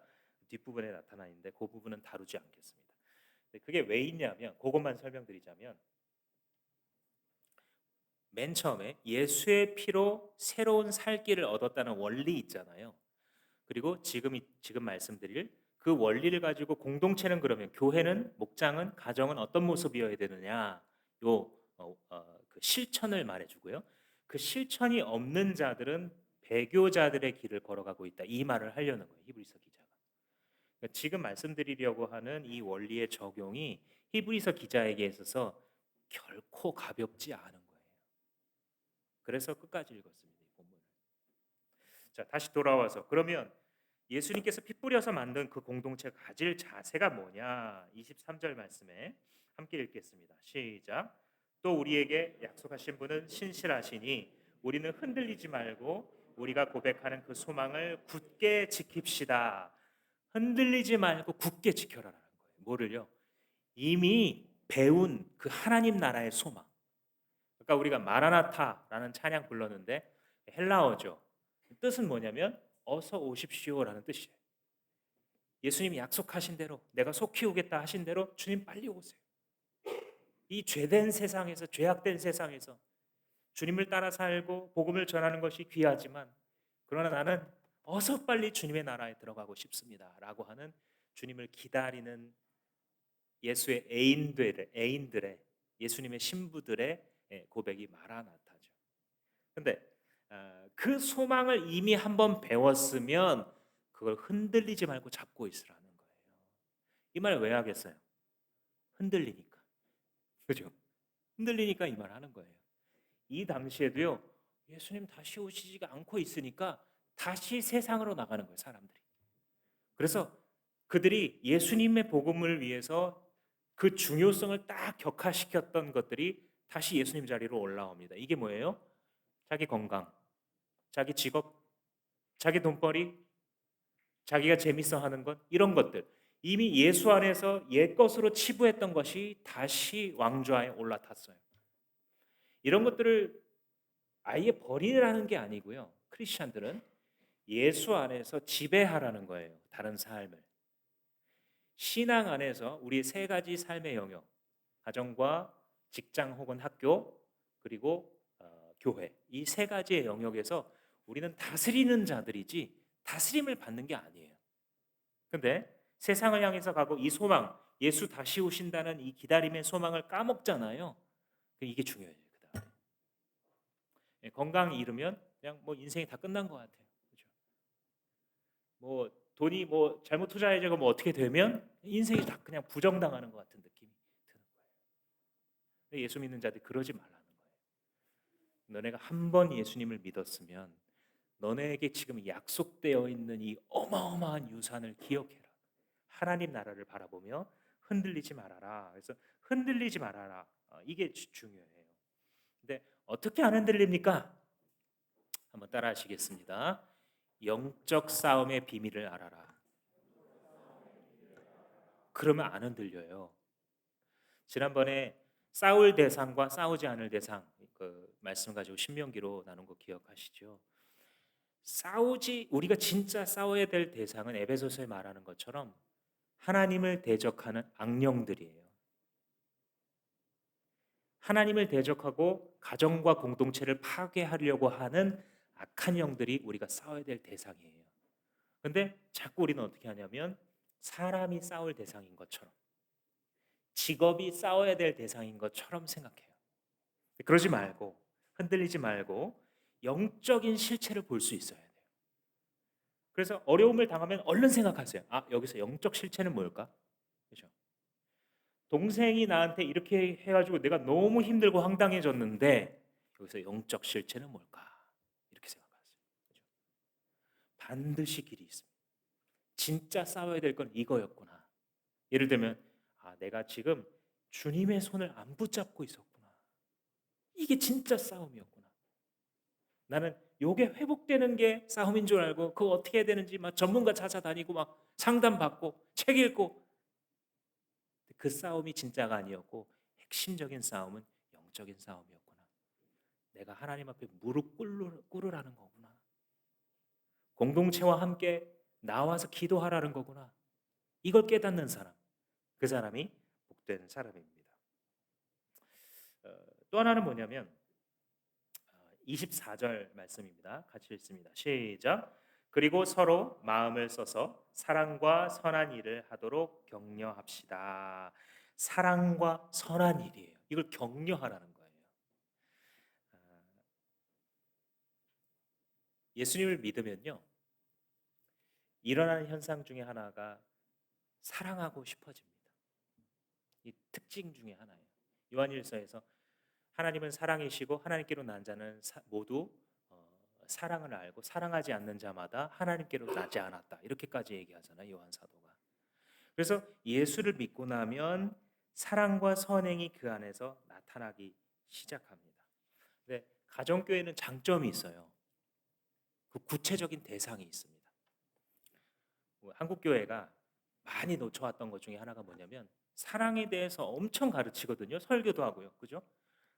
[SPEAKER 1] 뒷부분에 나타나 있는데 그 부분은 다루지 않겠습니다. 그게 왜 있냐면 그것만 설명드리자면 맨 처음에 예수의 피로 새로운 살 길을 얻었다는 원리 있잖아요. 그리고 지금 말씀드릴 그 원리를 가지고 공동체는 그러면 교회는 목장은 가정은 어떤 모습이어야 되느냐 그 실천을 말해주고요. 그 실천이 없는 자들은 배교자들의 길을 걸어가고 있다. 이 말을 하려는 거예요. 히브리서 기자가. 그러니까 지금 말씀드리려고 하는 이 원리의 적용이 히브리서 기자에게 있어서 결코 가볍지 않은 거예요. 그래서 끝까지 읽었습니다. 이 본문을. 자, 다시 돌아와서 그러면 예수님께서 피 뿌려서 만든 그 공동체가 가질 자세가 뭐냐? 23절 말씀에 함께 읽겠습니다. 시작. 또 우리에게 약속하신 분은 신실하시니 우리는 흔들리지 말고 우리가 고백하는 그 소망을 굳게 지킵시다. 흔들리지 말고 굳게 지켜라라는 거예요. 뭐를요? 이미 배운 그 하나님 나라의 소망. 그러니까 우리가 마라나타라는 찬양 불렀는데 헬라어죠. 뜻은 뭐냐면 어서 오십시오라는 뜻이에요. 예수님이 약속하신 대로 내가 속 키우겠다 하신 대로 주님 빨리 오세요. 이 죄된 세상에서 죄악된 세상에서 주님을 따라 살고 복음을 전하는 것이 귀하지만 그러나 나는 어서 빨리 주님의 나라에 들어가고 싶습니다라고 하는 주님을 기다리는 예수의 애인들의 예수님의 신부들의 고백이 마라나타죠. 근데 그 소망을 이미 한번 배웠으면 그걸 흔들리지 말고 잡고 있으라는 거예요. 이 말 왜 하겠어요? 흔들리니까. 그죠? 흔들리니까 이 말 하는 거예요. 이 당시에도요. 예수님 다시 오시지가 않고 있으니까 다시 세상으로 나가는 거예요, 사람들이. 그래서 그들이 예수님의 복음을 위해서 그 중요성을 딱 격화시켰던 것들이 다시 예수님 자리로 올라옵니다. 이게 뭐예요? 자기 건강, 자기 직업, 자기 돈벌이, 자기가 재밌어 하는 것, 이런 것들 이미 예수 안에서 옛것으로 치부했던 것이 다시 왕좌에 올라탔어요. 이런 것들을 아예 버리라는 게 아니고요. 크리스천들은 예수 안에서 지배하라는 거예요. 다른 삶을. 신앙 안에서 우리 세 가지 삶의 영역, 가정과 직장 혹은 학교, 그리고 교회, 이 세 가지의 영역에서 우리는 다스리는 자들이지 다스림을 받는 게 아니에요. 근데 세상을 향해서 가고 이 소망, 예수 다시 오신다는 이 기다림의 소망을 까먹잖아요. 이게 중요해요. 그다음에 건강이 잃으면 그냥 뭐 인생이 다 끝난 것 같아요. 그렇죠? 뭐 돈이 뭐 잘못 투자해지고 뭐 어떻게 되면 인생이 다 그냥 부정당하는 것 같은 느낌이 드는 거예요. 근데 예수 믿는 자들이 그러지 말라는 거예요. 너네가 한 번 예수님을 믿었으면 너네에게 지금 약속되어 있는 이 어마어마한 유산을 기억해라. 하나님 나라를 바라보며 흔들리지 말아라. 그래서 흔들리지 말아라. 이게 중요해요. 근데 어떻게 안 흔들립니까? 한번 따라 하시겠습니다. 영적 싸움의 비밀을 알아라. 그러면 안 흔들려요. 지난번에 싸울 대상과 싸우지 않을 대상 그 말씀 가지고 신명기로 나눈 거 기억하시죠? 싸우지 우리가 진짜 싸워야 될 대상은 에베소서에 말하는 것처럼 하나님을 대적하는 악령들이에요. 하나님을 대적하고 가정과 공동체를 파괴하려고 하는 악한 영들이 우리가 싸워야 될 대상이에요. 근데 자꾸 우리는 어떻게 하냐면 사람이 싸울 대상인 것처럼, 직업이 싸워야 될 대상인 것처럼 생각해요. 그러지 말고, 흔들리지 말고 영적인 실체를 볼 수 있어야 돼요. 그래서 어려움을 당하면 얼른 생각하세요. 아, 여기서 영적 실체는 뭘까? 그렇죠? 동생이 나한테 이렇게 해가지고 내가 너무 힘들고 황당해졌는데 여기서 영적 실체는 뭘까? 이렇게 생각하세요. 그렇죠? 반드시 길이 있습니다. 진짜 싸워야 될 건 이거였구나. 예를 들면 아, 내가 지금 주님의 손을 안 붙잡고 있었구나. 이게 진짜 싸움이었구나. 나는 요게 회복되는 게 싸움인 줄 알고 그거 어떻게 해야 되는지 막 전문가 찾아다니고 막 상담받고 책 읽고 그 싸움이 진짜가 아니었고 핵심적인 싸움은 영적인 싸움이었구나. 내가 하나님 앞에 무릎 꿇으라는 거구나. 공동체와 함께 나와서 기도하라는 거구나. 이걸 깨닫는 사람, 그 사람이 복된 사람입니다. 또 하나는 뭐냐면 24절 말씀입니다. 같이 읽습니다. 시작. 그리고 서로 마음을 써서 사랑과 선한 일을 하도록 격려합시다. 사랑과 선한 일이에요. 이걸 격려하라는 거예요. 아, 예수님을 믿으면요, 일어나는 현상 중에 하나가 사랑하고 싶어집니다. 이 특징 중에 하나예요. 요한일서에서 하나님은 사랑이시고 하나님께로 난 자는 모두 사랑을 알고 사랑하지 않는 자마다 하나님께로 나지 않았다. 이렇게까지 얘기하잖아요. 요한 사도가. 그래서 예수를 믿고 나면 사랑과 선행이 그 안에서 나타나기 시작합니다. 근데 가정교회는 장점이 있어요. 그 구체적인 대상이 있습니다. 한국 교회가 많이 놓쳐왔던 것 중에 하나가 뭐냐면 사랑에 대해서 엄청 가르치거든요. 설교도 하고요. 그죠?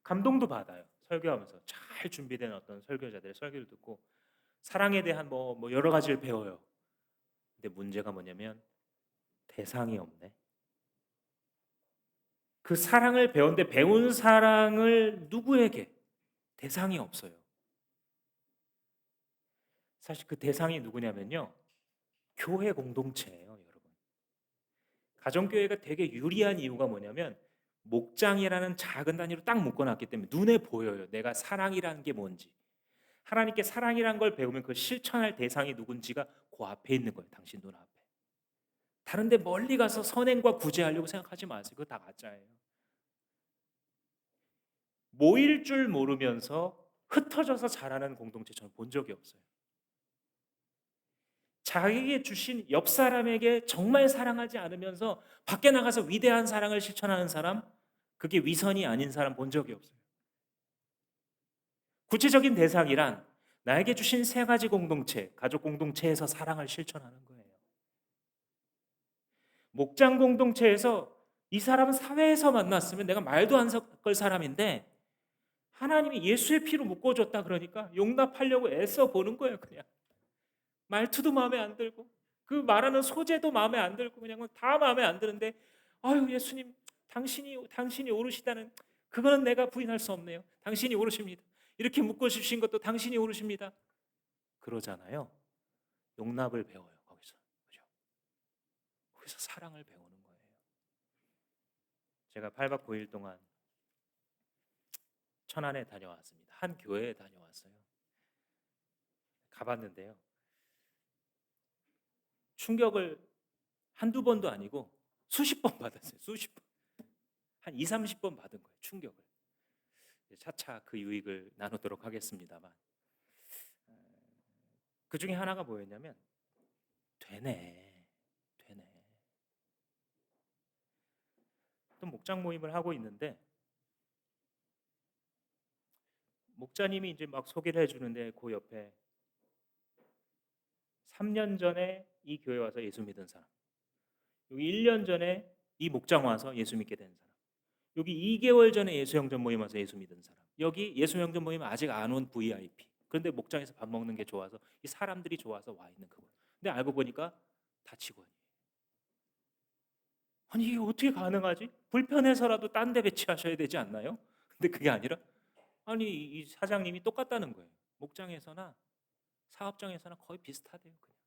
[SPEAKER 1] 감동도 받아요. 설교하면서 잘 준비된 어떤 설교자들의 설교를 듣고 사랑에 대한 뭐 여러 가지를 배워요. 근데 문제가 뭐냐면 대상이 없네. 그 사랑을 배웠는데 배운 사랑을 누구에게? 대상이 없어요. 사실 그 대상이 누구냐면요. 교회 공동체예요, 여러분. 가정교회가 되게 유리한 이유가 뭐냐면 목장이라는 작은 단위로 딱 묶어놨기 때문에 눈에 보여요. 내가 사랑이라는 게 뭔지. 하나님께 사랑이란 걸 배우면 그 실천할 대상이 누군지가 그 앞에 있는 거예요. 당신 눈앞에. 다른데 멀리 가서 선행과 구제하려고 생각하지 마세요. 그거 다 가짜예요. 모일 줄 모르면서 흩어져서 자라는 공동체 저는 본 적이 없어요. 자기에게 주신 옆 사람에게 정말 사랑하지 않으면서 밖에 나가서 위대한 사랑을 실천하는 사람, 그게 위선이 아닌 사람 본 적이 없어요. 구체적인 대상이란 나에게 주신 세 가지 공동체, 가족 공동체에서 사랑을 실천하는 거예요. 목장 공동체에서 이 사람은 사회에서 만났으면 내가 말도 안 섞을 사람인데 하나님이 예수의 피로 묶어줬다 그러니까 용납하려고 애써 보는 거예요. 그냥 말투도 마음에 안 들고 그 말하는 소재도 마음에 안 들고 그냥 다 마음에 안 드는데 아유 예수님 당신이 오르시다는 그거는 내가 부인할 수 없네요. 당신이 오르십니다. 이렇게 묶어주신 것도 당신이 오르십니다. 그러잖아요. 용납을 배워요. 거기서. 그죠? 거기서 사랑을 배우는 거예요. 제가 8박 9일 동안 천안에 다녀왔습니다. 한 교회에 다녀왔어요. 가봤는데요. 충격을 한두 번도 아니고 수십 번 받았어요. 수십 번. 한 2, 30번 받은 거예요. 충격을. 차차 그 유익을 나누도록 하겠습니다만 그 중에 하나가 뭐였냐면 되네. 되네. 또 목장 모임을 하고 있는데 목자님이 이제 막 소개를 해주는데 그 옆에 3년 전에 이 교회 와서 예수 믿은 사람, 여기 1년 전에 이 목장 와서 예수 믿게 된 사람, 여기 2개월 전에 예수 영전 모임 와서 예수 믿은 사람, 여기 예수 영전 모임 아직 안 온 VIP. 그런데 목장에서 밥 먹는 게 좋아서 이 사람들이 좋아서 와 있는 그거. 근데 알고 보니까 다 직원이에요. 아니 이게 어떻게 가능하지? 불편해서라도 딴 데 배치하셔야 되지 않나요? 근데 그게 아니라 아니 이 사장님이 똑같다는 거예요. 목장에서나 사업장에서나 거의 비슷하대요. 그냥.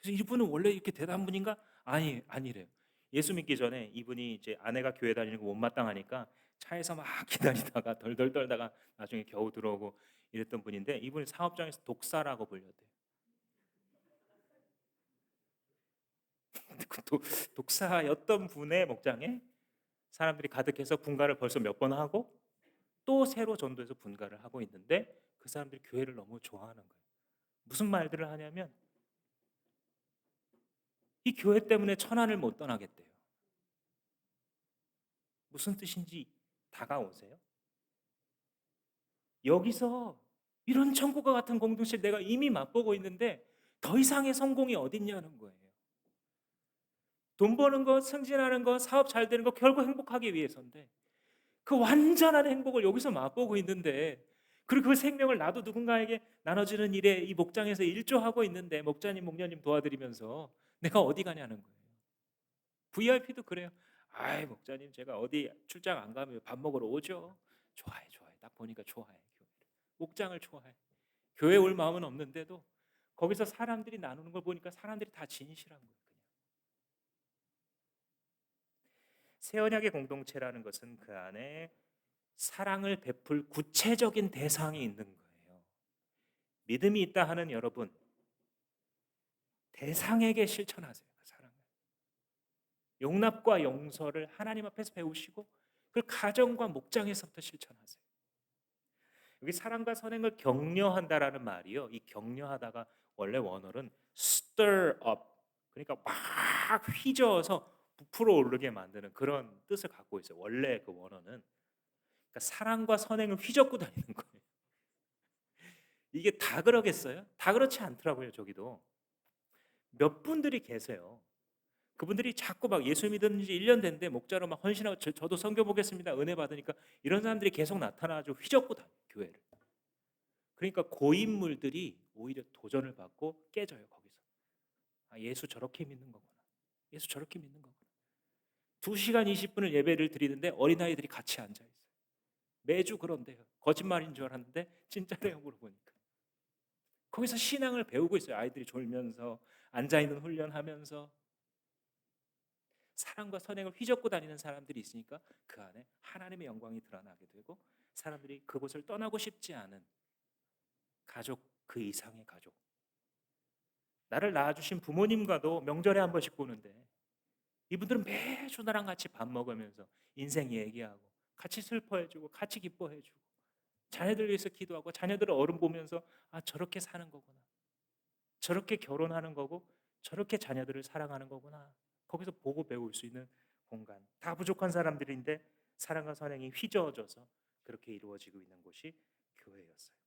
[SPEAKER 1] 그래서 이분은 원래 이렇게 대단한 분인가? 아니래요. 예수 믿기 전에 이분이 이제 아내가 교회 다니는 거 못마땅하니까 차에서 막 기다리다가 덜덜 떨다가 나중에 겨우 들어오고 이랬던 분인데 이분이 사업장에서 독사라고 불렸대요. 그 독사였던 분의 목장에 사람들이 가득해서 분가를 벌써 몇 번 하고 또 새로 전도해서 분가를 하고 있는데 그 사람들이 교회를 너무 좋아하는 거예요. 무슨 말들을 하냐면 이 교회 때문에 천안을 못 떠나겠대요. 무슨 뜻인지 다가오세요? 여기서 이런 천국과 같은 공동체를 내가 이미 맛보고 있는데 더 이상의 성공이 어딨냐는 거예요. 돈 버는 거, 승진하는 거, 사업 잘 되는 거 결국 행복하기 위해서인데 그 완전한 행복을 여기서 맛보고 있는데 그리고 그 생명을 나도 누군가에게 나눠주는 일에 이 목장에서 일조하고 있는데 목자님, 목녀님 도와드리면서 내가 어디 가냐는 거예요. VIP도 그래요. 아이 목자님 제가 어디 출장 안 가면 밥 먹으러 오죠. 좋아해 좋아해. 딱 보니까 좋아해. 목장을 좋아해. 교회 올 마음은 없는데도 거기서 사람들이 나누는 걸 보니까 사람들이 다 진실한 거예요. 그냥. 새 언약의 공동체라는 것은 그 안에 사랑을 베풀 구체적인 대상이 있는 거예요. 믿음이 있다 하는 여러분, 대상에게 실천하세요. 그 사랑을. 용납과 용서를 하나님 앞에서 배우시고 그걸 가정과 목장에서부터 실천하세요. 여기 사랑과 선행을 격려한다라는 말이요. 이 격려하다가 원래 원어는 stir up, 그러니까 막 휘저어서 부풀어 오르게 만드는 그런 뜻을 갖고 있어요. 원래 그 원어는 그러니까 사랑과 선행을 휘젓고 다니는 거예요. 이게 다 그러겠어요? 다 그렇지 않더라고요. 저기도 몇 분들이 계세요. 그분들이 자꾸 막 예수 믿은 지 1년 됐는데 목자로 막 헌신하고 저도 선교 보겠습니다. 은혜 받으니까 이런 사람들이 계속 나타나가지고 휘젓고 다녀요. 교회를. 그러니까 고인물들이 오히려 도전을 받고 깨져요. 거기서. 아, 예수 저렇게 믿는 거구나. 예수 저렇게 믿는 거구나. 2시간 20분을 예배를 드리는데 어린아이들이 같이 앉아있어요. 매주 그런데요. 거짓말인 줄 알았는데 진짜래요. 물어보니까. 거기서 신앙을 배우고 있어요. 아이들이 졸면서 앉아있는 훈련하면서 사랑과 선행을 휘젓고 다니는 사람들이 있으니까 그 안에 하나님의 영광이 드러나게 되고 사람들이 그곳을 떠나고 싶지 않은 가족, 그 이상의 가족. 나를 낳아주신 부모님과도 명절에 한 번씩 보는데 이분들은 매주 나랑 같이 밥 먹으면서 인생 얘기하고 같이 슬퍼해주고 같이 기뻐해주고 자녀들 위해서 기도하고 자녀들을 어른 보면서 아 저렇게 사는 거구나, 저렇게 결혼하는 거고 저렇게 자녀들을 사랑하는 거구나. 거기서 보고 배울 수 있는 공간. 다 부족한 사람들인데 사랑과 선행이 휘저어져서 그렇게 이루어지고 있는 곳이 교회였어요.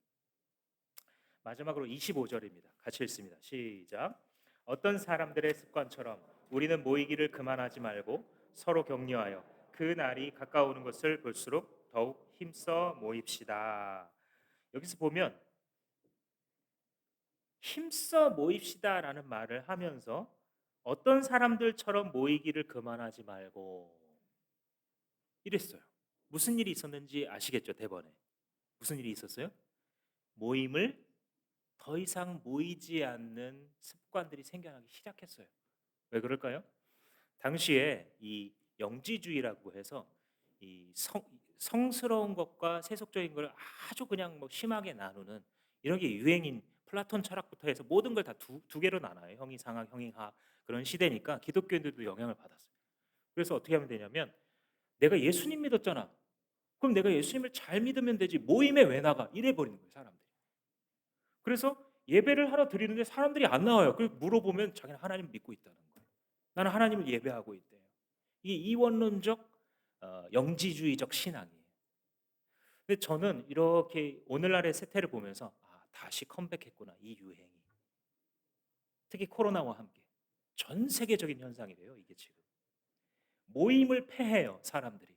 [SPEAKER 1] 마지막으로 25절입니다. 같이 읽습니다. 시작. 어떤 사람들의 습관처럼 우리는 모이기를 그만하지 말고 서로 격려하여 그 날이 가까우는 것을 볼수록 더욱 힘써 모입시다. 여기서 보면 힘써 모입시다라는 말을 하면서 어떤 사람들처럼 모이기를 그만하지 말고 이랬어요. 무슨 일이 있었는지 아시겠죠? 대번에 무슨 일이 있었어요? 모임을 더 이상 모이지 않는 습관들이 생겨나기 시작했어요. 왜 그럴까요? 당시에 이 영지주의라고 해서 이 성스러운 것과 세속적인 걸 아주 그냥 뭐 심하게 나누는 이런 게 유행인 플라톤 철학부터 해서 모든 걸 다 두 개로 나눠요. 형이상학, 형이하 그런 시대니까 기독교인들도 영향을 받았어요. 그래서 어떻게 하면 되냐면 내가 예수님 믿었잖아. 그럼 내가 예수님을 잘 믿으면 되지. 모임에 왜 나가? 이래 버리는 거예요, 사람들이. 그래서 예배를 하러 드리는데 사람들이 안 나와요. 그 물어보면 자기는 하나님 믿고 있다는 거예요. 나는 하나님을 예배하고 있대요. 이게 이원론적 영지주의적 신앙이에요. 근데 저는 이렇게 오늘날의 세태를 보면서 다시 컴백했구나 이 유행이. 특히 코로나와 함께 전 세계적인 현상이래요. 이게 지금 모임을 폐해요 사람들이.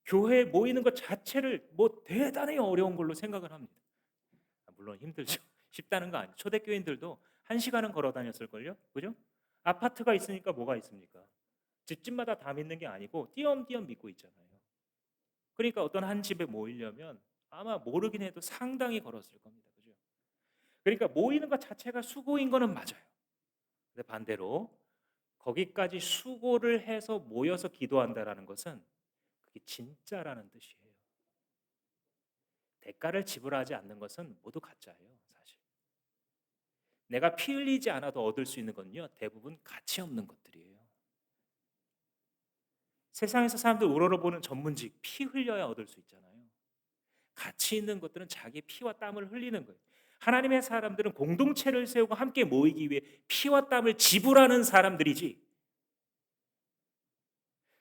[SPEAKER 1] 교회에 모이는 것 자체를 뭐 대단히 어려운 걸로 생각을 합니다. 물론 힘들죠. 쉽다는 거 아니에요. 초대교인들도 1시간은 걸어 다녔을걸요. 그죠? 아파트가 있으니까 뭐가 있습니까? 집집마다 다 믿는 게 아니고 띄엄띄엄 믿고 있잖아요. 그러니까 어떤 한 집에 모이려면 아마 모르긴 해도 상당히 걸었을 겁니다. 그죠? 그러니까 모이는 것 자체가 수고인 거는 맞아요. 근데 반대로 거기까지 수고를 해서 모여서 기도한다라는 것은 그게 진짜라는 뜻이에요. 대가를 지불하지 않는 것은 모두 가짜예요, 사실. 내가 피 흘리지 않아도 얻을 수 있는 건요, 대부분 가치 없는 것들이에요. 세상에서 사람들 우러러보는 전문직, 피 흘려야 얻을 수 있잖아요. 가치 있는 것들은 자기 피와 땀을 흘리는 거예요. 하나님의 사람들은 공동체를 세우고 함께 모이기 위해 피와 땀을 지불하는 사람들이지,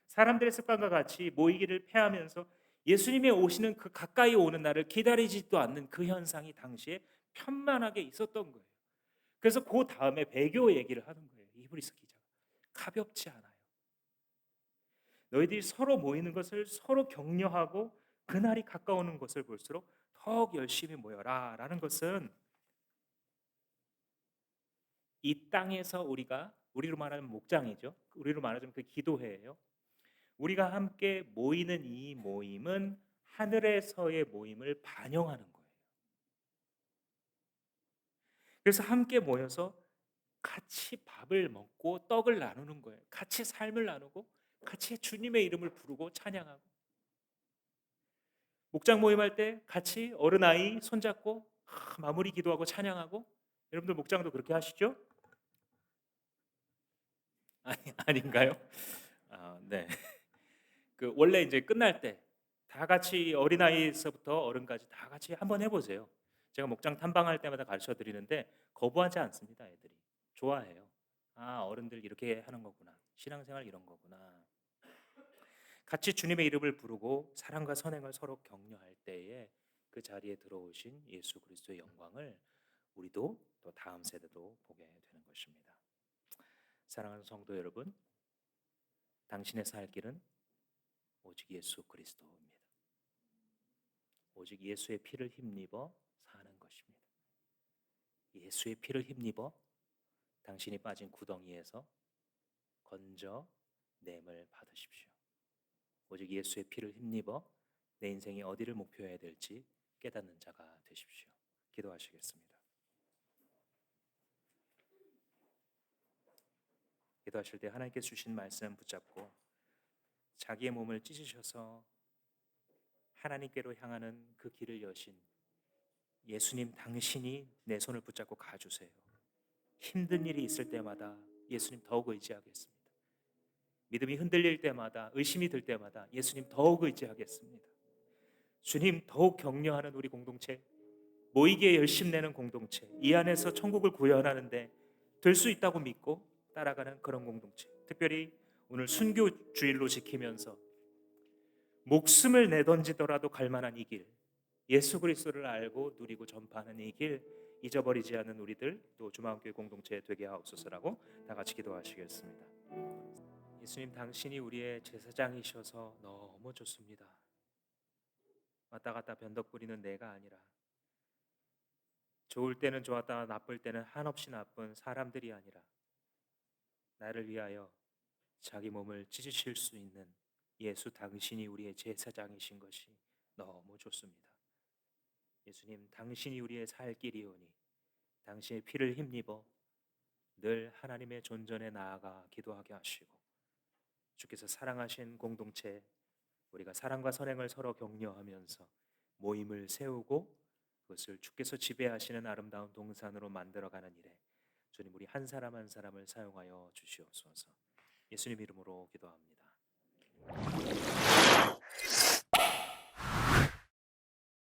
[SPEAKER 1] 사람들의 습관과 같이 모이기를 패하면서 예수님의 오시는 그 가까이 오는 날을 기다리지도 않는 그 현상이 당시에 편만하게 있었던 거예요. 그래서 그 다음에 배교 얘기를 하는 거예요. 이브리스 기자가. 가볍지 않아요. 너희들이 서로 모이는 것을 서로 격려하고 그날이 가까우는 것을 볼수록 더욱 열심히 모여라 라는 것은 이 땅에서 우리로 말하면 목장이죠. 우리로 말하자면 그 기도회예요. 우리가 함께 모이는 이 모임은 하늘에서의 모임을 반영하는 거예요. 그래서 함께 모여서 같이 밥을 먹고 떡을 나누는 거예요. 같이 삶을 나누고 같이 주님의 이름을 부르고 찬양하고, 목장 모임할 때 같이 어른아이 손잡고 마무리 기도하고 찬양하고. 여러분들 목장도 그렇게 하시죠? 아닌가요? 네. 그 원래 이제 끝날 때 다 같이 어린아이에서부터 어른까지 다 같이 한번 해보세요. 제가 목장 탐방할 때마다 가르쳐 드리는데 거부하지 않습니다. 애들이 좋아해요. 어른들 이렇게 하는 거구나. 신앙생활 이런 거구나. 같이 주님의 이름을 부르고 사랑과 선행을 서로 격려할 때에 그 자리에 들어오신 예수 그리스도의 영광을 우리도 또 다음 세대도 보게 되는 것입니다. 사랑하는 성도 여러분, 당신의 살 길은 오직 예수 그리스도입니다. 오직 예수의 피를 힘입어 사는 것입니다. 예수의 피를 힘입어 당신이 빠진 구덩이에서 건져 냄을 받으십시오. 오직 예수의 피를 힘입어 내 인생이 어디를 목표해야 될지 깨닫는 자가 되십시오. 기도하시겠습니다. 기도하실 때 하나님께서 주신 말씀 붙잡고 자기의 몸을 찢으셔서 하나님께로 향하는 그 길을 여신 예수님 당신이 내 손을 붙잡고 가주세요. 힘든 일이 있을 때마다 예수님 더욱 의지하겠습니다. 믿음이 흔들릴 때마다, 의심이 들 때마다 예수님 더욱 의지하겠습니다. 주님 더욱 격려하는 우리 공동체, 모이기에 열심 내는 공동체, 이 안에서 천국을 구현하는데 될 수 있다고 믿고 따라가는 그런 공동체, 특별히 오늘 순교 주일로 지키면서 목숨을 내던지더라도 갈 만한 이 길, 예수 그리스도를 알고 누리고 전파하는 이 길 잊어버리지 않는 우리들 또 주마음교회 공동체 되게 하옵소서라고 다 같이 기도하시겠습니다. 예수님 당신이 우리의 제사장이셔서 너무 좋습니다. 왔다 갔다 변덕 부리는 내가 아니라 좋을 때는 좋았다 나쁠 때는 한없이 나쁜 사람들이 아니라 나를 위하여 자기 몸을 찢으실 수 있는 예수 당신이 우리의 제사장이신 것이 너무 좋습니다. 예수님 당신이 우리의 살 길이오니 당신의 피를 힘입어 늘 하나님의 존전에 나아가 기도하게 하시고 주께서 사랑하신 공동체 우리가 사랑과 선행을 서로 격려하면서 모임을 세우고 그것을 주께서 지배하시는 아름다운 동산으로 만들어가는 일에 주님 우리 한 사람 한 사람을 사용하여 주시옵소서. 예수님 이름으로 기도합니다.